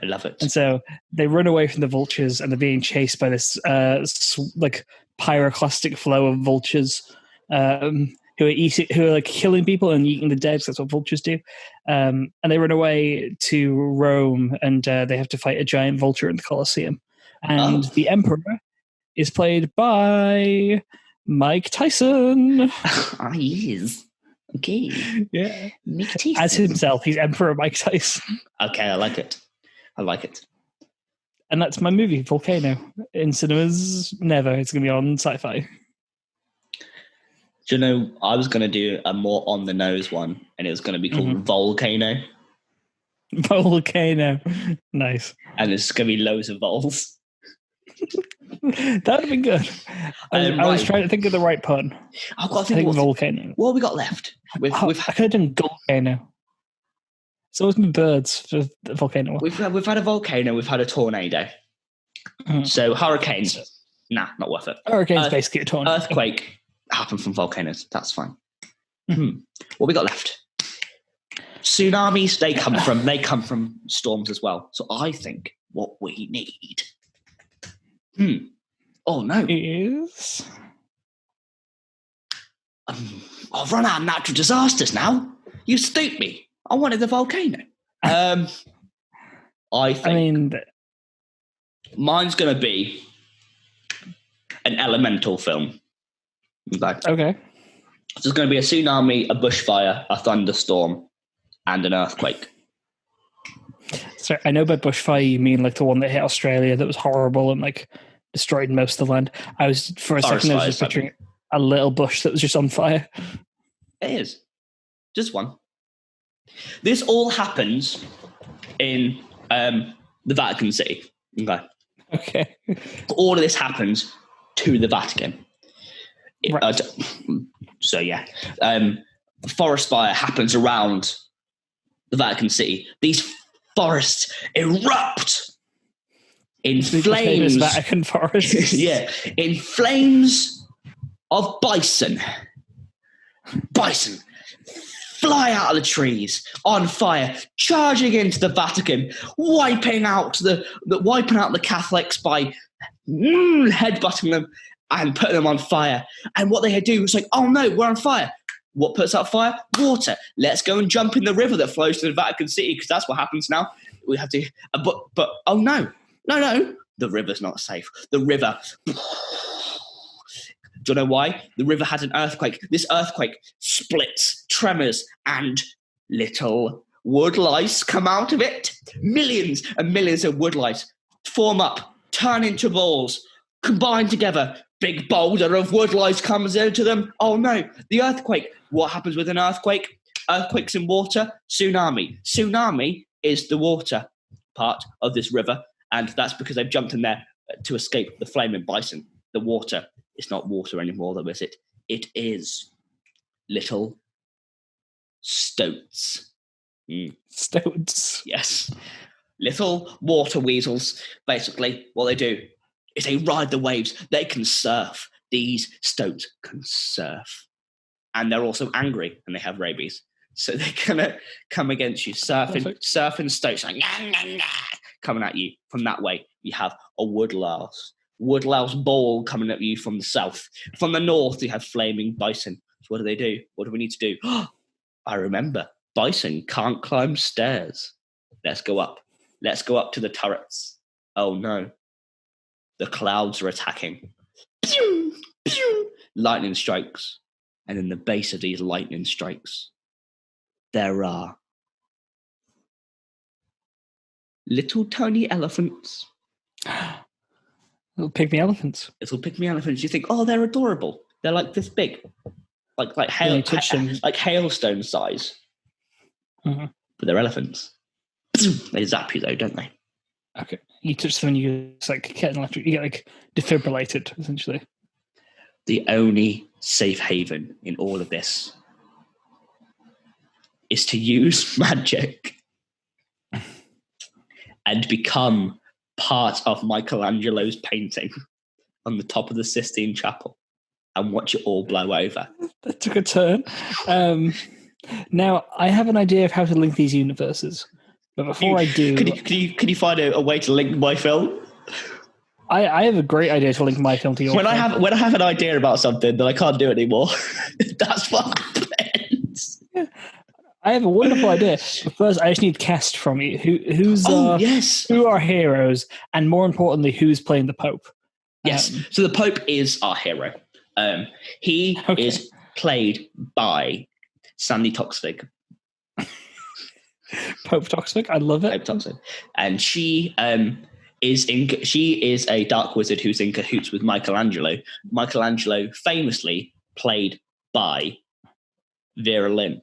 B: I love it.
A: And so they run away from the vultures, and they're being chased by this like pyroclastic flow of vultures who are like killing people and eating the dead. 'Cause that's what vultures do. And they run away to Rome, and they have to fight a giant vulture in the Colosseum. And the emperor is played by Mike Tyson.
B: He is. Okay.
A: Yeah.
B: Mike Tyson.
A: As himself, he's Emperor Mike Tyson.
B: Okay, I like it.
A: And that's my movie, Volcano. In cinemas, never. It's going to be on Sci-Fi.
B: Do you know, I was going to do a more on-the-nose one, and it was going to be called Volcano.
A: Volcano. Nice.
B: And there's going to be loads of vols.
A: That would have been good. I was trying to think of the right pun.
B: I've got to think
A: Volcano.
B: What have we got left?
A: I could have done Volcano. It's always been birds for the volcano.
B: We've had a volcano, we've had a tornado. So hurricane, nah, not worth it.
A: Hurricane's basically a tornado.
B: Earthquake happen from volcanoes. That's fine. What we got left? Tsunamis. They come from storms as well. So I think what we need. Oh no.
A: Is
B: I've run out of natural disasters now. You stooped me. I wanted the volcano. I think mine's going to be an elemental film.
A: Okay.
B: So there's going to be a tsunami, a bushfire, a thunderstorm, and an earthquake.
A: So I know by bushfire you mean like the one that hit Australia that was horrible and like destroyed most of the land. I was just picturing a little bush that was just on fire.
B: It is. Just one. This all happens in the Vatican City.
A: Okay.
B: All of this happens to the Vatican.
A: Right.
B: Forest fire happens around the Vatican City. These forests erupt in flames.
A: Vatican forests.
B: Yeah, in flames of bison. Bison fly out of the trees on fire, charging into the Vatican, wiping out the Catholics by headbutting them and putting them on fire. And what they do is like, oh no, we're on fire. What puts out fire? Water. Let's go and jump in the river that flows to the Vatican City, because that's what happens now. We have to, but oh no, the river's not safe. The river. Do you know why? The river had an earthquake. This earthquake splits, tremors, and little wood lice come out of it. Millions and millions of wood lice form up, turn into balls, combine together. Big boulder of wood lice comes into them. Oh no, the earthquake. What happens with an earthquake? Earthquakes in water, tsunami. Tsunami is the water part of this river, and that's because they've jumped in there to escape the flaming bison. The water. It's not water anymore, though, is it? It is little stoats.
A: Stoats.
B: Yes. Little water weasels. Basically, what they do is they ride the waves. They can surf. These stoats can surf. And they're also angry, and they have rabies. So they're going to come against you, surfing stoats, like, nah, nah, nah, coming at you from that way. You have a woodlouse. Woodlouse ball coming at you from the south. From the north, you have flaming bison. So what do? What do we need to do? I remember. Bison can't climb stairs. Let's go up. Let's go up to the turrets. Oh no. The clouds are attacking. Pew! Pew! Lightning strikes. And in the base of these lightning strikes, there are little tiny elephants.
A: Little pygmy elephants.
B: Little pygmy elephants. You think, oh, they're adorable. They're like this big, like hailstone size.
A: Mm-hmm.
B: But they're elephants. They zap you though, don't they?
A: Okay. You touch them and you get electric. You get like defibrillated, essentially.
B: The only safe haven in all of this is to use magic and become part of Michelangelo's painting on the top of the Sistine Chapel and watch it all blow over.
A: That took a turn. Now, I have an idea of how to link these universes. But before I do...
B: Could you find a way to link my film?
A: I have a great idea to link my film to your film.
B: When I have an idea about something that I can't do anymore, that's what happens.
A: Yeah. I have a wonderful idea. But first, I just need cast from you. Who are heroes? And more importantly, who's playing the Pope?
B: Yes. So the Pope is our hero. He is played by Sandy Toksvig.
A: Pope Toksvig, I love it.
B: Pope Toksvig. And she is a dark wizard who's in cahoots with Michelangelo. Michelangelo famously played by Vera Lynn.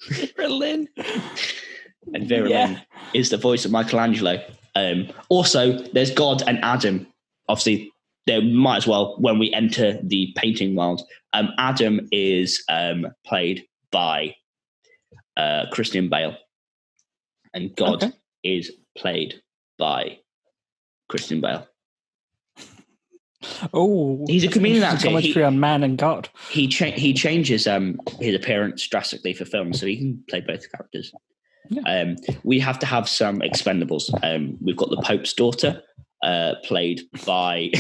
A: Vera Lynn.
B: And Vera Lynn is the voice of Michelangelo. Also, there's God and Adam. Obviously, there might as well, when we enter the painting world, Adam is played by Christian Bale. And God is played by Christian Bale.
A: Oh,
B: he's a comedian actor.
A: Commentary on Man and God.
B: He changes his appearance drastically for film, so he can play both characters. Yeah. We have to have some expendables. We've got the Pope's daughter, played by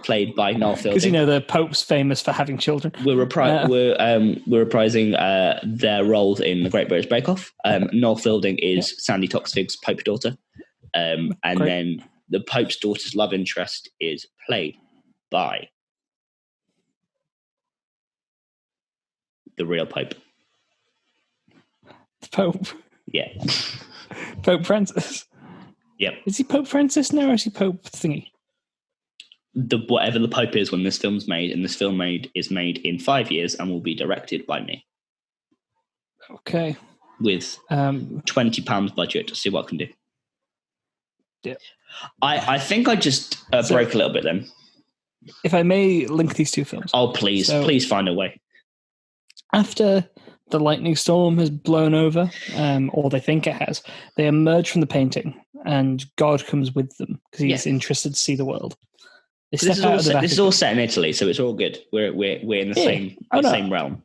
B: Noel Fielding.
A: Because the Pope's famous for having children.
B: We're reprising their roles in the Great British Bake Off. Noel Fielding is Sandy Toksvig's Pope's daughter, and then the Pope's daughter's love interest is played by the real Pope.
A: The Pope?
B: Yeah.
A: Pope Francis?
B: Yep.
A: Is he Pope Francis now, or is he Pope thingy?
B: Whatever the Pope is when this film's made, and this film is made in 5 years and will be directed by me.
A: Okay.
B: With £20 budget to see what I can do.
A: Yeah.
B: I think I just broke a little bit then.
A: If I may link these two films.
B: Oh, please. Please find a way.
A: After the lightning storm has blown over, or they think it has, they emerge from the painting and God comes with them because he's interested to see the world. This
B: is all set in Italy, so it's all good. We're in the same realm.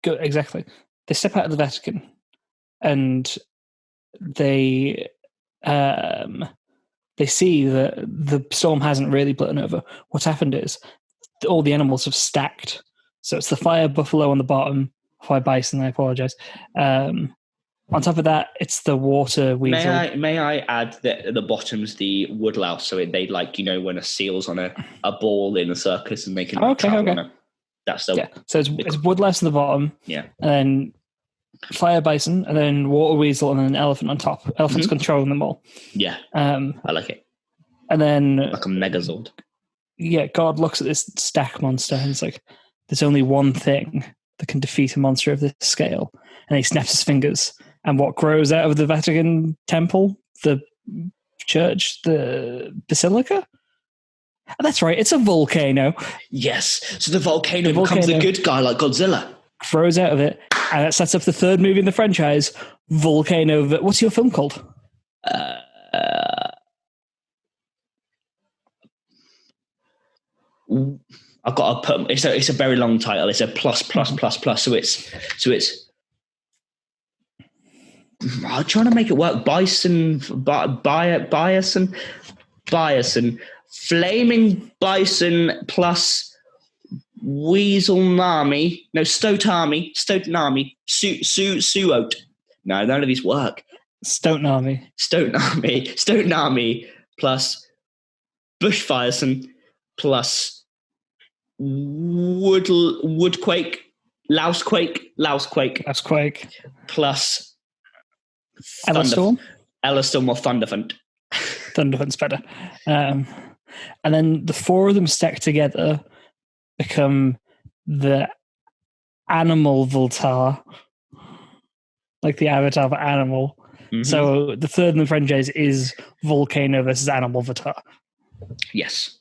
A: Good, exactly. They step out of the Vatican and they see that the storm hasn't really blown over. What's happened is all the animals have stacked. So it's the fire buffalo on the bottom, fire bison, I apologize. On top of that, it's the water weasel. May I add that at the bottom's the woodlouse, so they when a seal's on a ball in a circus and they can travel on it. That's so it's woodlouse on the bottom, and then fire bison, and then water weasel, and then an elephant on top. Elephant's controlling them all. Yeah, I like it. And then like a Megazord. Yeah, God looks at this stack monster and it's like, there's only one thing that can defeat a monster of this scale, and he snaps his fingers. And what grows out of the Vatican temple, the church, the basilica? That's right, it's a volcano. Yes, so the volcano becomes the good guy like Godzilla. Grows out of it, and that sets up the third movie in the franchise, Volcano. What's your film called? I've got to put. It's a very long title. It's a plus. So it's. I'm trying to make it work. Bison, flaming bison plus weasel nami. No, Stotenami, Suote. No, none of these work. Stotenami plus bushfireson plus woodquake, lousequake plus Ellerstorm or Thunderfunt. Thunderfunt's better. And then the four of them stacked together become the animal Voltaire, like the avatar for animal. Mm-hmm. So the third in the franchise is Volcano versus Animal Voltaire. Yes.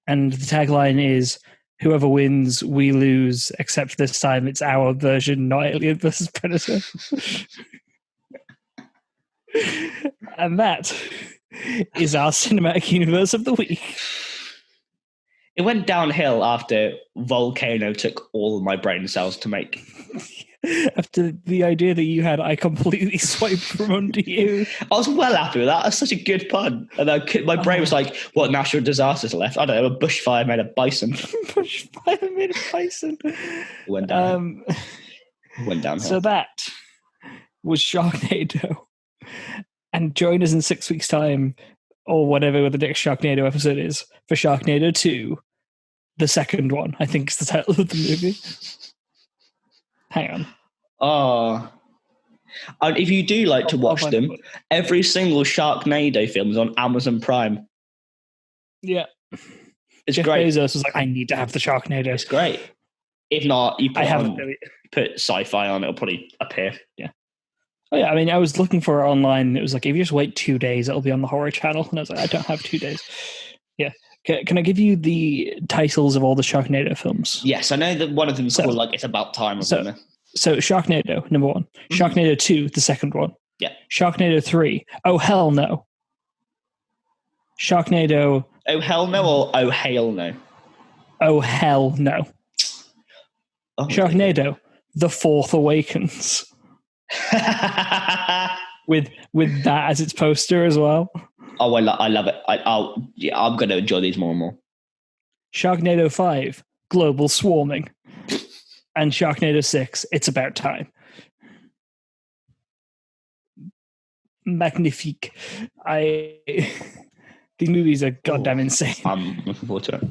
A: And the tagline is, whoever wins, we lose, except this time it's our version, not Alien versus Predator. And that is our cinematic universe of the week.
B: It went downhill after Volcano took all of my brain cells to make.
A: After the idea that you had, I completely swiped from under you.
B: I was well happy with that. That's such a good pun. And then my brain was like, what natural disasters are left? I don't know, a bushfire made of bison.
A: Bushfire made of bison.
B: Went down. Went downhill.
A: So that was Sharknado. And join us in 6 weeks' time, or whatever the next Sharknado episode is, for Sharknado 2, the second one, I think is the title of the movie. Hang on.
B: Oh. And if you do like to watch them, every single Sharknado film is on Amazon Prime.
A: Yeah.
B: It's
A: Jeff
B: great.
A: Bezos was like, I need to have the Sharknado.
B: It's great. If not, you put sci-fi on, it'll probably appear.
A: Yeah. Oh, yeah. I mean, I was looking for it online, and it was like, if you just wait 2 days, it'll be on the horror channel. And I was like, I don't have 2 days. Yeah. Can I give you the titles of all the Sharknado films?
B: Yes, I know that one of them is called like It's About Time or something.
A: So Sharknado, number 1. Mm-hmm. Sharknado 2, the second one.
B: Yeah.
A: Sharknado 3, Oh Hell No. Sharknado...
B: Oh Hell No or Oh Hail No?
A: Oh Hell No.
B: Oh,
A: Sharknado, The Fourth Awakens. with that as its poster as well.
B: Oh, I love it. I'm going to enjoy these more and more.
A: Sharknado 5, Global Swarming. And Sharknado 6, It's About Time. Magnifique. These movies are goddamn insane.
B: I'm looking forward to it.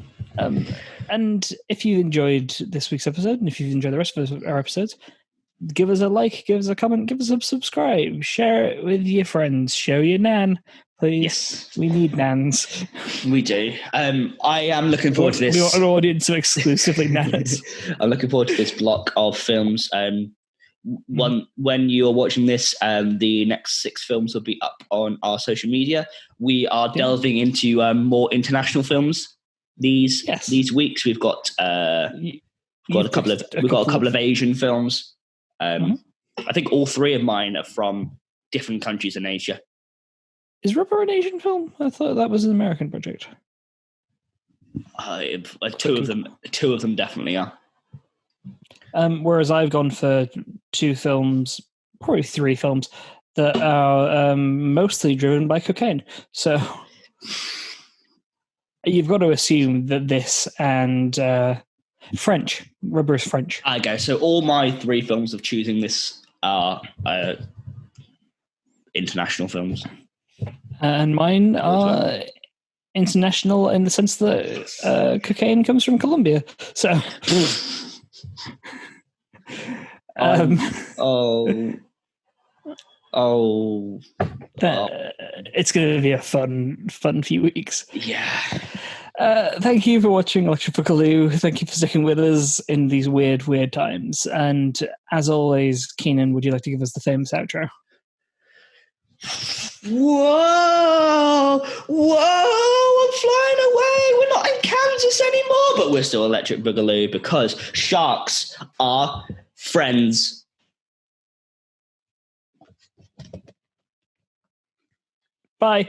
A: And if you enjoyed this week's episode, and if you've enjoyed the rest of our episodes, give us a like, give us a comment, give us a subscribe, share it with your friends, show your nan, please. Yes. We need nans.
B: We do. I am looking forward to this.
A: We want an audience of exclusively nans.
B: I'm looking forward to this block of films. When you are watching this, the next 6 films will be up on our social media. We are delving into more international films these weeks. We've got a couple of Asian films. I think all 3 of mine are from different countries in Asia.
A: Is Rubber an Asian film? I thought that was an American project.
B: Two of them definitely are.
A: Whereas I've gone for 2 films, probably 3 films, that are mostly driven by cocaine. So you've got to assume that this and French. Rubber is French.
B: Okay, so all my 3 films of choosing this are international films.
A: And mine are international in the sense that cocaine comes from Colombia. So... it's going to be a fun few weeks.
B: Yeah.
A: Thank you for watching Electric Boogaloo. Thank you for sticking with us in these weird times. And as always, Keenan, would you like to give us the famous outro?
B: Whoa, I'm flying away. We're not in Kansas anymore, but we're still Electric Boogaloo because sharks are friends.
A: Bye.